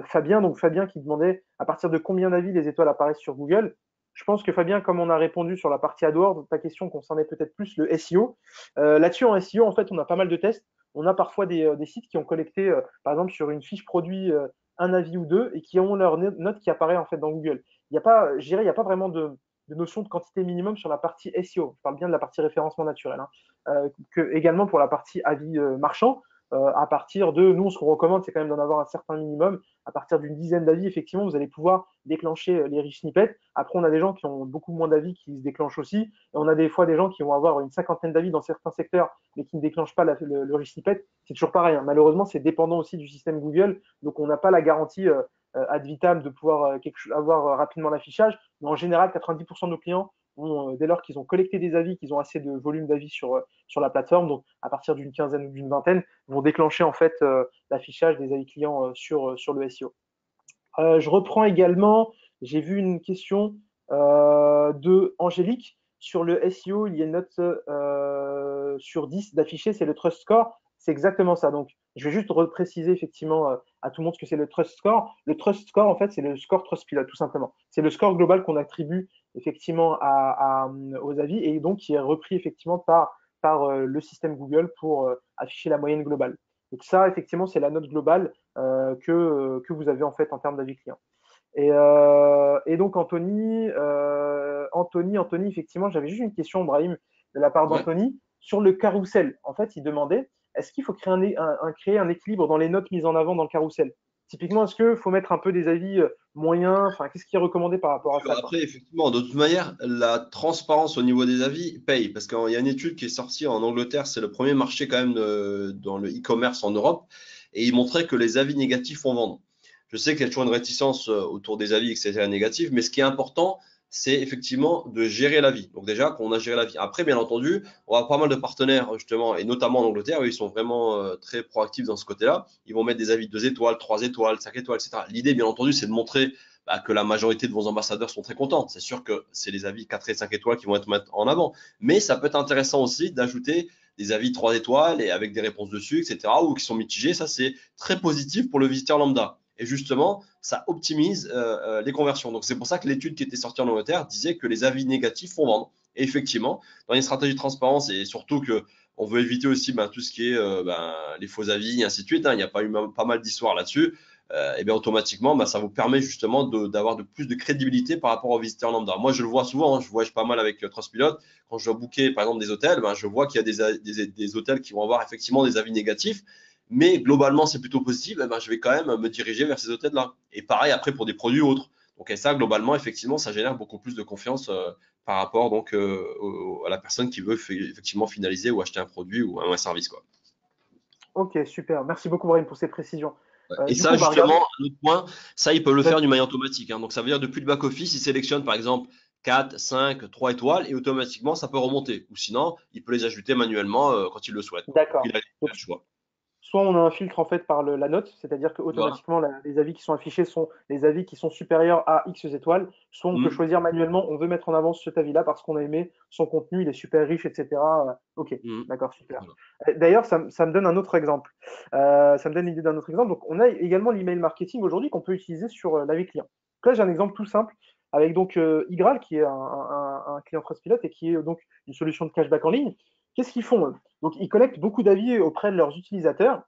Fabien. Donc Fabien qui demandait à partir de combien d'avis les étoiles apparaissent sur Google. Je pense que Fabien, comme on a répondu sur la partie AdWords, ta question concernait peut-être plus le SEO. Là-dessus, en SEO, en fait, on a pas mal de tests. On a parfois des sites qui ont collecté, par exemple, sur une fiche produit, un avis ou deux et qui ont leur note qui apparaît en fait dans Google. Il n'y a pas, je dirais, il n'y a pas vraiment de notion de quantité minimum sur la partie SEO. Je parle bien de la partie référencement naturel. Hein. Que également pour la partie avis marchand, à partir de, nous, ce qu'on recommande, c'est quand même d'en avoir un certain minimum. À partir d'une dizaine d'avis, effectivement, vous allez pouvoir déclencher les rich snippets. Après, on a des gens qui ont beaucoup moins d'avis qui se déclenchent aussi. Et on a des fois des gens qui vont avoir une cinquantaine d'avis dans certains secteurs, mais qui ne déclenchent pas le rich snippet. C'est toujours pareil. Hein. Malheureusement, c'est dépendant aussi du système Google. Donc, on n'a pas la garantie ad vitam de pouvoir avoir rapidement l'affichage. Mais en général, 90% de nos clients dès lors qu'ils ont collecté des avis, qu'ils ont assez de volume d'avis sur la plateforme, donc à partir d'une quinzaine ou d'une vingtaine, vont déclencher en fait l'affichage des avis clients sur le SEO. Je reprends également, j'ai vu une question de Angélique sur le SEO, il y a une note sur 10 d'affiché, c'est le Trust Score. C'est exactement ça. Donc, je vais juste repréciser effectivement à tout le monde ce que c'est le Trust Score. Le Trust Score, en fait, c'est le score Trustpilot, tout simplement. C'est le score global qu'on attribue effectivement aux avis et donc qui est repris effectivement par le système Google pour afficher la moyenne globale. Donc ça, effectivement, c'est la note globale que vous avez en fait en termes d'avis client. Et donc Anthony, effectivement, j'avais juste une question, Brahim, de la part Ouais. d'Anthony, sur le carrousel. En fait, il demandait, est-ce qu'il faut créer un équilibre dans les notes mises en avant dans le carrousel? Typiquement, est-ce qu'il faut mettre un peu des avis moyens? Enfin, qu'est-ce qui est recommandé par rapport à ça, quoi? Après, effectivement, de toute manière, la transparence au niveau des avis paye. Parce qu'il y a une étude qui est sortie en Angleterre, c'est le premier marché quand même dans le e-commerce en Europe, et il montrait que les avis négatifs font vendre. Je sais qu'il y a toujours une réticence autour des avis, etc. négatifs, mais ce qui est important, c'est effectivement de gérer l'avis. Donc déjà, qu'on a géré l'avis. Après, bien entendu, on a pas mal de partenaires, justement, et notamment en Angleterre, eux, ils sont vraiment très proactifs dans ce côté-là. Ils vont mettre des avis 2 étoiles, 3 étoiles, 5 étoiles, etc. L'idée, bien entendu, c'est de montrer que la majorité de vos ambassadeurs sont très contents. C'est sûr que c'est les avis 4 et 5 étoiles qui vont être mis en avant. Mais ça peut être intéressant aussi d'ajouter des avis 3 étoiles et avec des réponses dessus, etc., ou qui sont mitigés. Ça, c'est très positif pour le visiteur lambda. Et justement, ça optimise les conversions. Donc, c'est pour ça que l'étude qui était sortie en Angleterre disait que les avis négatifs font vendre. Et effectivement, dans une stratégie de transparence, et surtout que on veut éviter aussi tout ce qui est les faux avis et ainsi de suite. Il y a pas eu pas mal d'histoires là-dessus. Et bien automatiquement, ça vous permet justement d'avoir de plus de crédibilité par rapport aux visiteurs lambda. Moi, je le vois souvent, je voyage pas mal avec Trustpilot. Quand je dois booker, par exemple, des hôtels, je vois qu'il y a des hôtels qui vont avoir effectivement des avis négatifs, mais globalement, c'est plutôt positif. Je vais quand même me diriger vers ces hôtels-là. Et pareil après pour des produits autres. Donc, et ça, globalement, effectivement, ça génère beaucoup plus de confiance par rapport donc à la personne qui veut effectivement finaliser ou acheter un produit ou un service, quoi. Ok, super. Merci beaucoup, Brahim, pour ces précisions. Et Du coup, ça, on va justement, regarder. un autre point, ça, il peut le faire Vas-y. d'une manière automatique, hein. Donc, ça veut dire depuis le back-office, il sélectionne par exemple 4, 5, 3 étoiles et automatiquement, ça peut remonter. Ou sinon, il peut les ajouter manuellement quand il le souhaite, quoi. Donc, D'accord. il a Donc, le choix. soit on a un filtre en fait par la note, c'est-à-dire que Voilà. automatiquement les avis qui sont affichés sont les avis qui sont supérieurs à X étoiles, soit on peut Mmh, choisir manuellement, on veut mettre en avant cet avis-là parce qu'on a aimé son contenu, il est super riche, etc. Ok, mmh, d'accord, super. voilà. D'ailleurs, ça me donne un autre exemple. Ça me donne l'idée d'un autre exemple. Donc, on a également l'email marketing aujourd'hui qu'on peut utiliser sur l'avis client. Donc là, j'ai un exemple tout simple avec donc Igral qui est un client Trustpilot et qui est donc une solution de cashback en ligne. Qu'est-ce qu'ils font eux? Donc, ils collectent beaucoup d'avis auprès de leurs utilisateurs.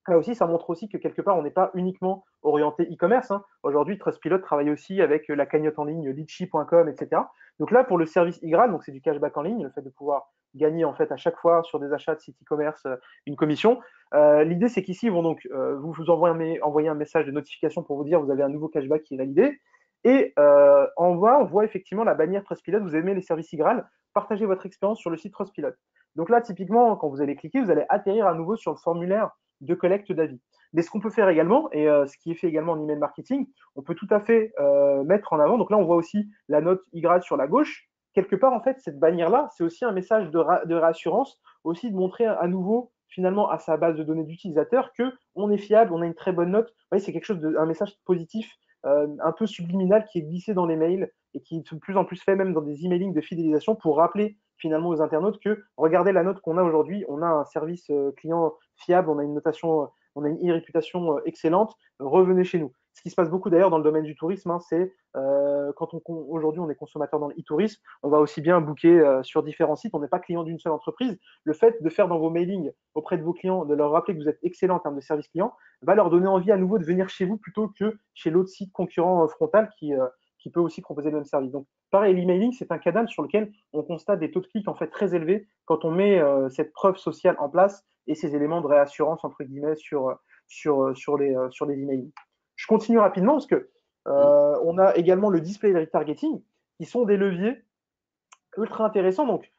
Là aussi, ça montre aussi que quelque part, on n'est pas uniquement orienté e-commerce, hein. Aujourd'hui, Trustpilot travaille aussi avec la cagnotte en ligne litchi.com, etc. Donc là, pour le service IGRAL, donc c'est du cashback en ligne, le fait de pouvoir gagner en fait à chaque fois sur des achats de site e-commerce une commission. L'idée, c'est qu'ici, ils vont donc vous envoyer un message de notification pour vous dire vous avez un nouveau cashback qui est validé. Et en bas, on voit effectivement la bannière Trustpilot. Vous aimez les services IGRAL, partagez votre expérience sur le site Trustpilot. Donc là, typiquement, quand vous allez cliquer, vous allez atterrir à nouveau sur le formulaire de collecte d'avis. Mais ce qu'on peut faire également, et ce qui est fait également en email marketing, on peut tout à fait mettre en avant. Donc là, on voit aussi la note Y sur la gauche. Quelque part, en fait, cette bannière-là, c'est aussi un message de réassurance, aussi de montrer à nouveau, finalement, à sa base de données d'utilisateurs que on est fiable, on a une très bonne note. Vous voyez, c'est quelque chose un message positif, un peu subliminal qui est glissé dans les mails et qui est de plus en plus fait même dans des emailings de fidélisation pour rappeler finalement aux internautes que regardez la note qu'on a aujourd'hui, on a un service client fiable, on a une notation, on a une e-réputation excellente, revenez chez nous. Ce qui se passe beaucoup d'ailleurs dans le domaine du tourisme, hein, c'est quand aujourd'hui on est consommateur dans le e-tourisme, on va aussi bien booker sur différents sites, on n'est pas client d'une seule entreprise. Le fait de faire dans vos mailings auprès de vos clients, de leur rappeler que vous êtes excellent en termes de service client, va leur donner envie à nouveau de venir chez vous plutôt que chez l'autre site concurrent frontal qui peut aussi proposer le même service. Donc pareil, l'emailing, c'est un canal sur lequel on constate des taux de clics en fait très élevés quand on met cette preuve sociale en place et ces éléments de réassurance entre guillemets sur les emails. Je continue rapidement parce que Mmh. on a également le display retargeting qui sont des leviers ultra intéressants donc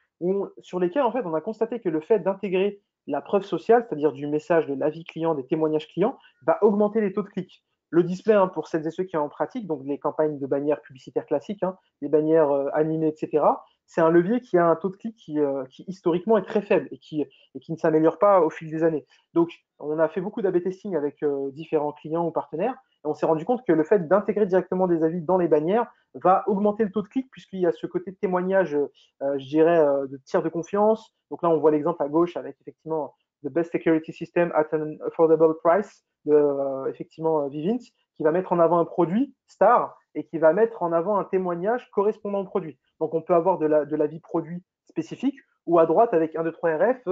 sur lesquels en fait on a constaté que le fait d'intégrer la preuve sociale, c'est-à-dire du message, de l'avis client, des témoignages clients, va augmenter les taux de clics. Le display, hein, pour celles et ceux qui sont en pratique, donc les campagnes de bannières publicitaires classiques, hein, les bannières animées, etc., c'est un levier qui a un taux de clic qui historiquement est très faible et qui ne s'améliore pas au fil des années. Donc, on a fait beaucoup d'A/B testing avec différents clients ou partenaires et on s'est rendu compte que le fait d'intégrer directement des avis dans les bannières va augmenter le taux de clic puisqu'il y a ce côté de témoignage, je dirais, de tiers de confiance. Donc là, on voit l'exemple à gauche avec effectivement The Best Security System at an Affordable Price de effectivement Vivint qui va mettre en avant un produit star et qui va mettre en avant un témoignage correspondant au produit. Donc, on peut avoir de l'avis produit spécifique ou à droite avec 1, 2, 3 RF,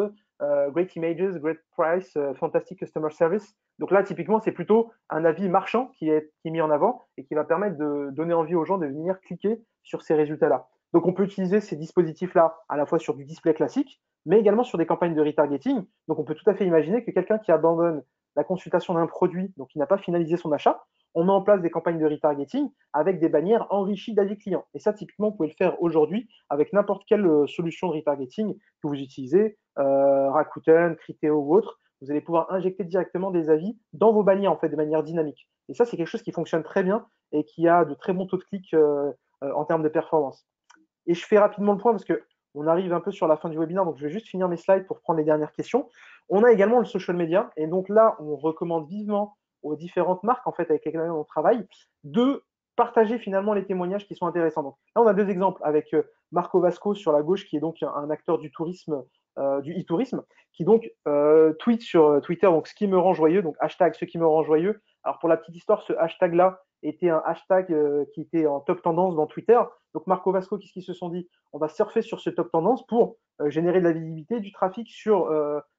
Great Images, Great Price, Fantastic Customer Service. Donc là, typiquement, c'est plutôt un avis marchand qui est mis en avant et qui va permettre de donner envie aux gens de venir cliquer sur ces résultats-là. Donc, on peut utiliser ces dispositifs-là à la fois sur du display classique, mais également sur des campagnes de retargeting. Donc, on peut tout à fait imaginer que quelqu'un qui abandonne la consultation d'un produit, donc qui n'a pas finalisé son achat, on met en place des campagnes de retargeting avec des bannières enrichies d'avis clients. Et ça, typiquement, vous pouvez le faire aujourd'hui avec n'importe quelle solution de retargeting que vous utilisez, Rakuten, Criteo ou autre. Vous allez pouvoir injecter directement des avis dans vos bannières, en fait, de manière dynamique. Et ça, c'est quelque chose qui fonctionne très bien et qui a de très bons taux de clic en termes de performance. Et je fais rapidement le point parce qu'on arrive un peu sur la fin du webinaire, donc je vais juste finir mes slides pour prendre les dernières questions. On a également le social media, et donc là, on recommande vivement aux différentes marques en fait, avec lesquelles on travaille de partager finalement les témoignages qui sont intéressants. Donc là, on a deux exemples avec Marco Vasco sur la gauche, qui est donc un acteur du tourisme, du e-tourisme, qui donc tweet sur Twitter, donc ce qui me rend joyeux, donc hashtag ce qui me rend joyeux. Alors pour la petite histoire, ce hashtag-là était un hashtag qui était en top tendance dans Twitter. Donc Marco Vasco, qu'est-ce qu'ils se sont dit? On va surfer sur ce top tendance pour générer de la visibilité, du trafic sur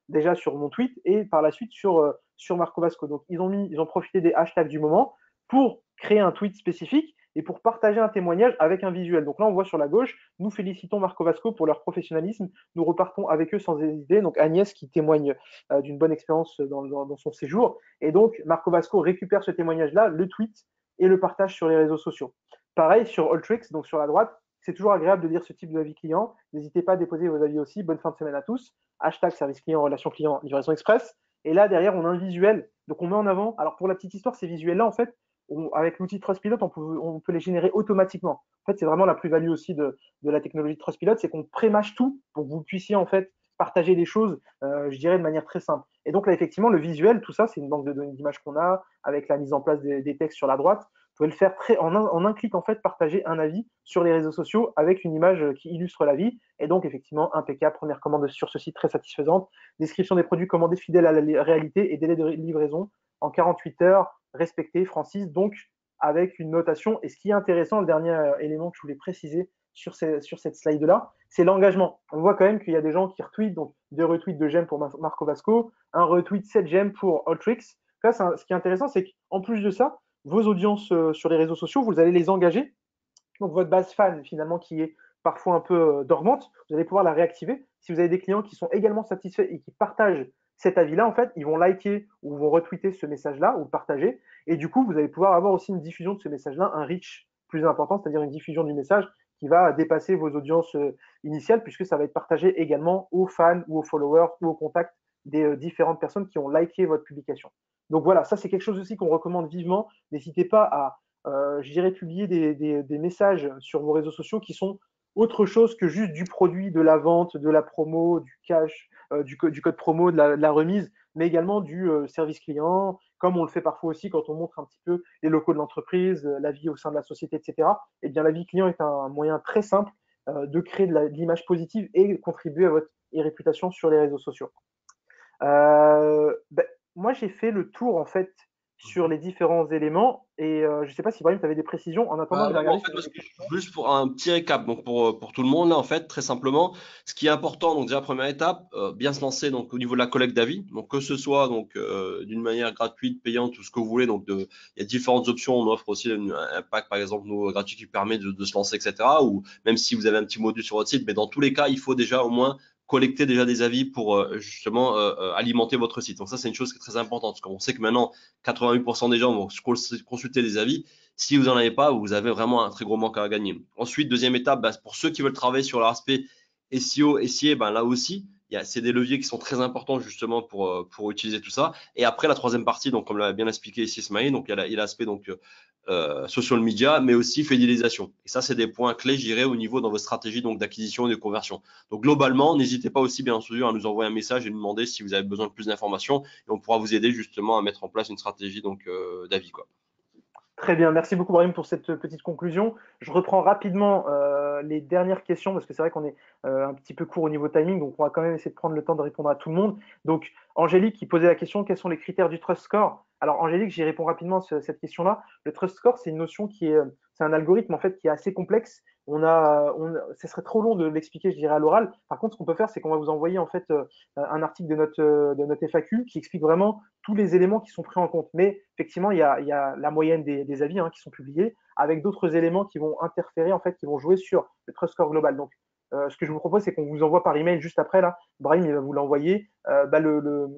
déjà sur mon tweet et par la suite sur Marco Vasco. Donc ils ont profité des hashtags du moment pour créer un tweet spécifique et pour partager un témoignage avec un visuel. Donc là, on voit sur la gauche, nous félicitons Marco Vasco pour leur professionnalisme. Nous repartons avec eux sans hésiter. Donc Agnès qui témoigne d'une bonne expérience dans son séjour. Et donc Marco Vasco récupère ce témoignage-là, le tweet et le partage sur les réseaux sociaux. Pareil sur Alltricks, donc sur la droite, c'est toujours agréable de lire ce type d'avis client. N'hésitez pas à déposer vos avis aussi. Bonne fin de semaine à tous. Hashtag service client, relation client, livraison express. Et là, derrière, on a un visuel. Donc, on met en avant. Alors, pour la petite histoire, ces visuels-là, en fait, avec l'outil Trustpilot, on peut les générer automatiquement. En fait, c'est vraiment la plus-value aussi de la technologie de Trustpilot, c'est qu'on pré-mâche tout pour que vous puissiez, en fait, partager les choses, je dirais, de manière très simple. Et donc, là, effectivement, le visuel, tout ça, c'est une banque de données d'images qu'on a, avec la mise en place des textes sur la droite. Vous pouvez le faire en un clic, en fait, partager un avis sur les réseaux sociaux avec une image qui illustre l'avis. Et donc, effectivement, impeccable. Première commande sur ce site, très satisfaisante. Description des produits commandés fidèle à la réalité et délai de livraison en 48 heures respecté, Francis. Donc, avec une notation. Et ce qui est intéressant, le dernier élément que je voulais préciser sur cette slide-là, c'est l'engagement. On voit quand même qu'il y a des gens qui retweetent, donc 2 retweets de j'aime pour Marco Vasco, un retweet 7 j'aime pour Alltricks. Là, ce qui est intéressant, c'est qu'en plus de ça, vos audiences sur les réseaux sociaux, vous allez les engager. Donc votre base fan, finalement, qui est parfois un peu dormante, vous allez pouvoir la réactiver. Si vous avez des clients qui sont également satisfaits et qui partagent cet avis-là, en fait, ils vont liker ou vont retweeter ce message-là ou le partager. Et du coup, vous allez pouvoir avoir aussi une diffusion de ce message-là, un reach plus important, c'est-à-dire une diffusion du message qui va dépasser vos audiences initiales, puisque ça va être partagé également aux fans ou aux followers ou aux contacts des différentes personnes qui ont liké votre publication. Donc voilà, ça c'est quelque chose aussi qu'on recommande vivement. N'hésitez pas à, je dirais, publier des messages sur vos réseaux sociaux qui sont autre chose que juste du produit, de la vente, de la promo, du cash, du code promo, de la remise, mais également du service client, comme on le fait parfois aussi quand on montre un petit peu les locaux de l'entreprise, la vie au sein de la société, etc. Eh bien, la vie client est un moyen très simple de créer de l'image positive et contribuer à votre réputation sur les réseaux sociaux. Ben, moi, j'ai fait le tour en fait sur les différents éléments et je ne sais pas si Ibrahim, tu avais des précisions. En attendant, je vais regarder. Juste pour un petit récap, donc pour tout le monde, là, en fait, très simplement, ce qui est important, donc déjà, première étape, bien se lancer donc au niveau de la collecte d'avis, donc que ce soit donc d'une manière gratuite, payante, tout ce que vous voulez. Donc il y a différentes options. On offre aussi un pack, par exemple, gratuit qui permet de se lancer, etc. Ou même si vous avez un petit module sur votre site, mais dans tous les cas, il faut déjà au moins collecter déjà des avis pour justement alimenter votre site. Donc ça, c'est une chose qui est très importante, parce qu'on sait que maintenant, 88% des gens vont consulter des avis. Si vous n'en avez pas, vous avez vraiment un très gros manque à gagner. Ensuite, deuxième étape, pour ceux qui veulent travailler sur l'aspect SEO, SIA, là aussi, c'est des leviers qui sont très importants justement pour utiliser tout ça. Et après, la troisième partie, donc comme l'a bien expliqué ici Ismaël, donc il y a l'aspect donc social media, mais aussi fidélisation. Et ça, c'est des points clés, je dirais, au niveau dans vos stratégies donc d'acquisition et de conversion. Donc globalement, n'hésitez pas aussi bien entendu à nous envoyer un message et nous demander si vous avez besoin de plus d'informations, et on pourra vous aider justement à mettre en place une stratégie donc d'avis, quoi. Très bien, merci beaucoup Brahim pour cette petite conclusion. Je reprends rapidement les dernières questions parce que c'est vrai qu'on est un petit peu court au niveau timing, donc on va quand même essayer de prendre le temps de répondre à tout le monde. Donc Angélique qui posait la question, quels sont les critères du Trust Score? Alors Angélique, j'y réponds rapidement à cette question-là. Le Trust Score, c'est une notion qui est, c'est un algorithme en fait qui est assez complexe. Ce serait trop long de l'expliquer, je dirais, à l'oral. Par contre, ce qu'on peut faire, c'est qu'on va vous envoyer en fait un article de notre FAQ qui explique vraiment tous les éléments qui sont pris en compte. Mais effectivement, il y a la moyenne des avis qui sont publiés, avec d'autres éléments qui vont interférer, en fait, qui vont jouer sur le trust score global. Donc, ce que je vous propose, c'est qu'on vous envoie par email juste après, là. Brahim, il va vous l'envoyer,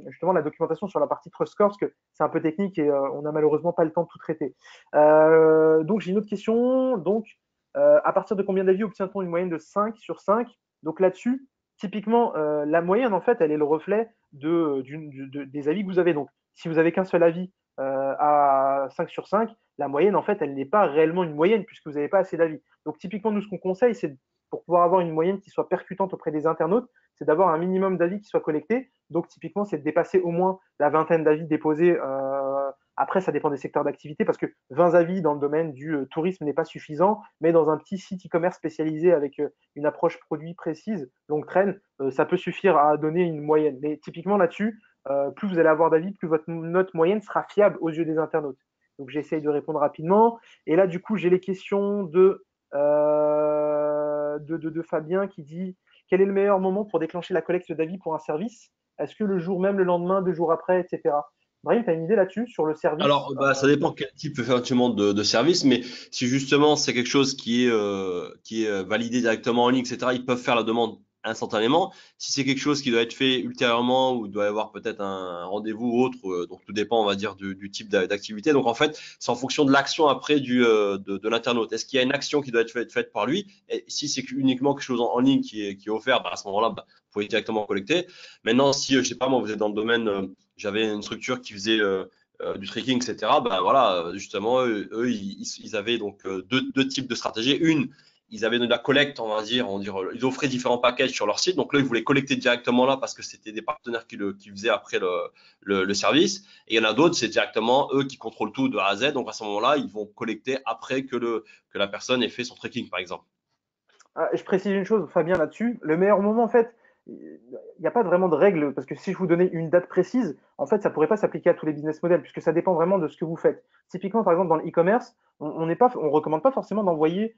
justement, la documentation sur la partie trust score, parce que c'est un peu technique et on n'a malheureusement pas le temps de tout traiter. Donc, j'ai une autre question. Donc, à partir de combien d'avis obtient-on une moyenne de 5 sur 5? Donc là-dessus, typiquement, la moyenne, en fait, elle est le reflet des avis que vous avez. Donc, si vous avez qu'un seul avis à 5 sur 5, la moyenne, en fait, elle n'est pas réellement une moyenne puisque vous n'avez pas assez d'avis. Donc, typiquement, nous, ce qu'on conseille, c'est pour pouvoir avoir une moyenne qui soit percutante auprès des internautes, c'est d'avoir un minimum d'avis qui soit collecté. Donc, typiquement, c'est de dépasser au moins la vingtaine d'avis déposés. Après, ça dépend des secteurs d'activité parce que 20 avis dans le domaine du tourisme n'est pas suffisant, mais dans un petit site e-commerce spécialisé avec une approche produit précise, longue traîne, ça peut suffire à donner une moyenne. Mais typiquement là-dessus, plus vous allez avoir d'avis, plus votre note moyenne sera fiable aux yeux des internautes. Donc j'essaye de répondre rapidement. Et là, du coup, j'ai les questions de Fabien qui dit quel est le meilleur moment pour déclencher la collecte d'avis pour un service? Est-ce que le jour même, le lendemain, 2 jours après, etc. Brahim, tu as une idée là-dessus sur le service? Alors, ça dépend quel type effectivement de service, mais si justement c'est quelque chose qui est validé directement en ligne, etc., ils peuvent faire la demande instantanément. Si c'est quelque chose qui doit être fait ultérieurement ou doit y avoir peut-être un rendez-vous ou autre, donc tout dépend, on va dire, du type d'activité. Donc en fait, c'est en fonction de l'action après de l'internaute. Est-ce qu'il y a une action qui doit être faite par lui? Et si c'est uniquement quelque chose en ligne qui est offert, bah, à ce moment-là, bah, vous pouvez directement collecter. Maintenant, si je sais pas moi, vous êtes dans le domaine, j'avais une structure qui faisait du tracking, etc. Ben voilà, justement, eux ils avaient donc deux types de stratégies. Une, ils avaient de la collecte, ils offraient différents packages sur leur site. Donc là, ils voulaient collecter directement là parce que c'était des partenaires qui faisaient après le service. Et il y en a d'autres, c'est directement eux qui contrôlent tout de A à Z. Donc à ce moment-là, ils vont collecter après que la personne ait fait son tracking, par exemple. Je précise une chose, Fabien, là-dessus. Le meilleur moment, en fait, il n'y a pas vraiment de règle, parce que si je vous donnais une date précise, en fait, ça ne pourrait pas s'appliquer à tous les business models, puisque ça dépend vraiment de ce que vous faites. Typiquement, par exemple, dans le e-commerce, on recommande pas forcément d'envoyer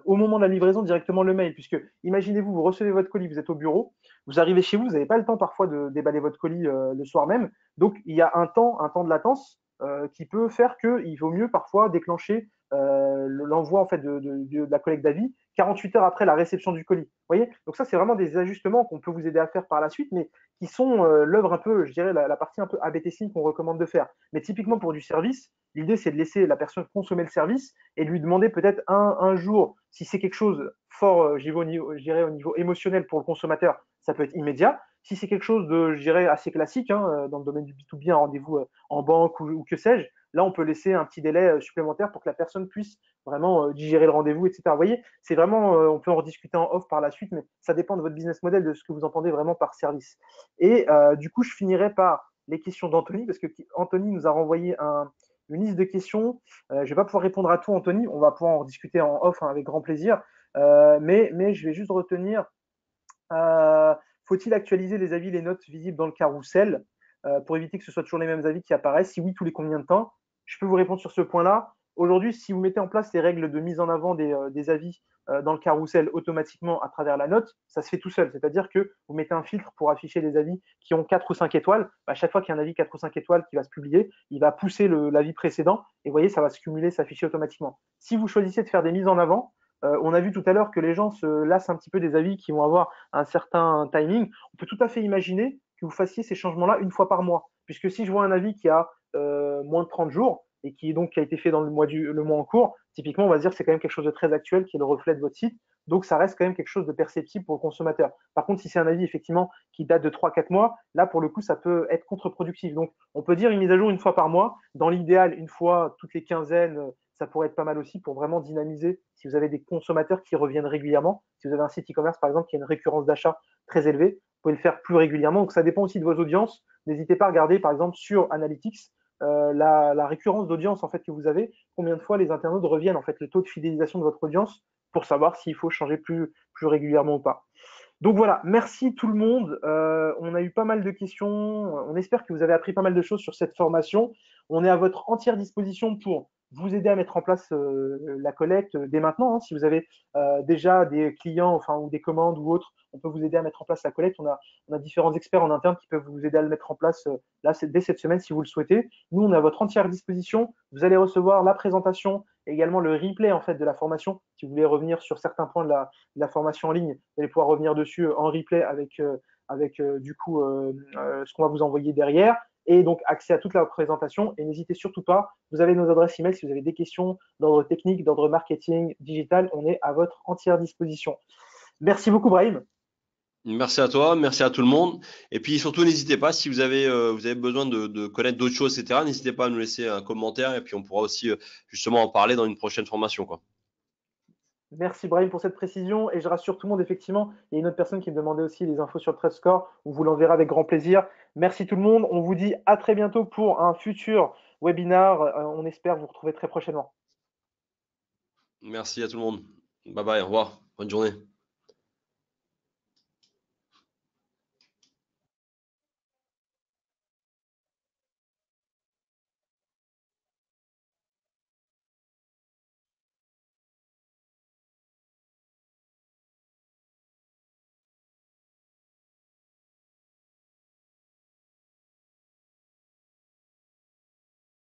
au moment de la livraison directement le mail, puisque imaginez-vous, vous recevez votre colis, vous êtes au bureau, vous arrivez chez vous, vous n'avez pas le temps parfois de déballer votre colis le soir même, donc il y a un temps de latence qui peut faire qu'il vaut mieux parfois déclencher l'envoi en fait de la collecte d'avis 48 heures après la réception du colis. Vous voyez? Donc ça, c'est vraiment des ajustements qu'on peut vous aider à faire par la suite, mais qui sont l'œuvre un peu, je dirais, la partie un peu AB testing qu'on recommande de faire. Mais typiquement pour du service, l'idée, c'est de laisser la personne consommer le service et de lui demander peut-être un jour, si c'est quelque chose fort, je dirais, au niveau émotionnel pour le consommateur, ça peut être immédiat. Si c'est quelque chose de, je dirais, assez classique, dans le domaine du B2B, un rendez-vous en banque ou que sais-je, là, on peut laisser un petit délai supplémentaire pour que la personne puisse vraiment digérer le rendez-vous, etc. Vous voyez, c'est vraiment, on peut en rediscuter en off par la suite, mais ça dépend de votre business model, de ce que vous entendez vraiment par service. Et du coup, je finirai par les questions d'Anthony, parce que Anthony nous a renvoyé une liste de questions. Je ne vais pas pouvoir répondre à tout, Anthony. On va pouvoir en discuter en off avec grand plaisir. Mais je vais juste retenir faut-il actualiser les avis, les notes visibles dans le carrousel pour éviter que ce soit toujours les mêmes avis qui apparaissent? Si oui, tous les combien de temps? Je peux vous répondre sur ce point-là. Aujourd'hui, si vous mettez en place les règles de mise en avant des avis dans le carrousel automatiquement à travers la note, ça se fait tout seul. C'est-à-dire que vous mettez un filtre pour afficher des avis qui ont 4 ou 5 étoiles. À chaque fois qu'il y a un avis 4 ou 5 étoiles qui va se publier, il va pousser l'avis précédent. Et vous voyez, ça va se cumuler, s'afficher automatiquement. Si vous choisissez de faire des mises en avant, on a vu tout à l'heure que les gens se lassent un petit peu des avis qui vont avoir un certain timing. On peut tout à fait imaginer que vous fassiez ces changements-là une fois par mois. Puisque si je vois un avis qui a moins de 30 jours et qui a été fait dans le mois en cours, typiquement, on va se dire que c'est quand même quelque chose de très actuel qui est le reflet de votre site. Donc, ça reste quand même quelque chose de perceptible pour le consommateur. Par contre, si c'est un avis effectivement qui date de 3-4 mois, là, pour le coup, ça peut être contre-productif. Donc, on peut dire une mise à jour une fois par mois. Dans l'idéal, une fois toutes les quinzaines, ça pourrait être pas mal aussi pour vraiment dynamiser si vous avez des consommateurs qui reviennent régulièrement. Si vous avez un site e-commerce, par exemple, qui a une récurrence d'achat très élevée, vous pouvez le faire plus régulièrement. Donc, ça dépend aussi de vos audiences. N'hésitez pas à regarder, par exemple, sur Analytics, la récurrence d'audience en fait que vous avez, combien de fois les internautes reviennent, en fait, le taux de fidélisation de votre audience pour savoir s'il faut changer plus régulièrement ou pas. Donc voilà, merci tout le monde. On a eu pas mal de questions. On espère que vous avez appris pas mal de choses sur cette formation. On est à votre entière disposition pour vous aider à mettre en place la collecte dès maintenant, hein. Si vous avez déjà des clients, enfin, ou des commandes ou autres, on peut vous aider à mettre en place la collecte. On a différents experts en interne qui peuvent vous aider à le mettre en place là, dès cette semaine si vous le souhaitez. Nous, on est à votre entière disposition. Vous allez recevoir la présentation et également le replay en fait de la formation. Si vous voulez revenir sur certains points de la formation en ligne, vous allez pouvoir revenir dessus en replay avec du coup ce qu'on va vous envoyer derrière et donc accès à toute la présentation. Et n'hésitez surtout pas, vous avez nos adresses email si vous avez des questions d'ordre technique, d'ordre marketing, digital, on est à votre entière disposition. Merci beaucoup, Brahim. Merci à toi, merci à tout le monde. Et puis surtout, n'hésitez pas, si vous avez besoin de connaître d'autres choses, etc., n'hésitez pas à nous laisser un commentaire et puis on pourra aussi justement en parler dans une prochaine formation, quoi. Merci Brahim pour cette précision et je rassure tout le monde effectivement. Il y a une autre personne qui me demandait aussi des infos sur le trade score. On vous l'enverra avec grand plaisir. Merci tout le monde. On vous dit à très bientôt pour un futur webinar. On espère vous retrouver très prochainement. Merci à tout le monde. Bye bye, au revoir, bonne journée.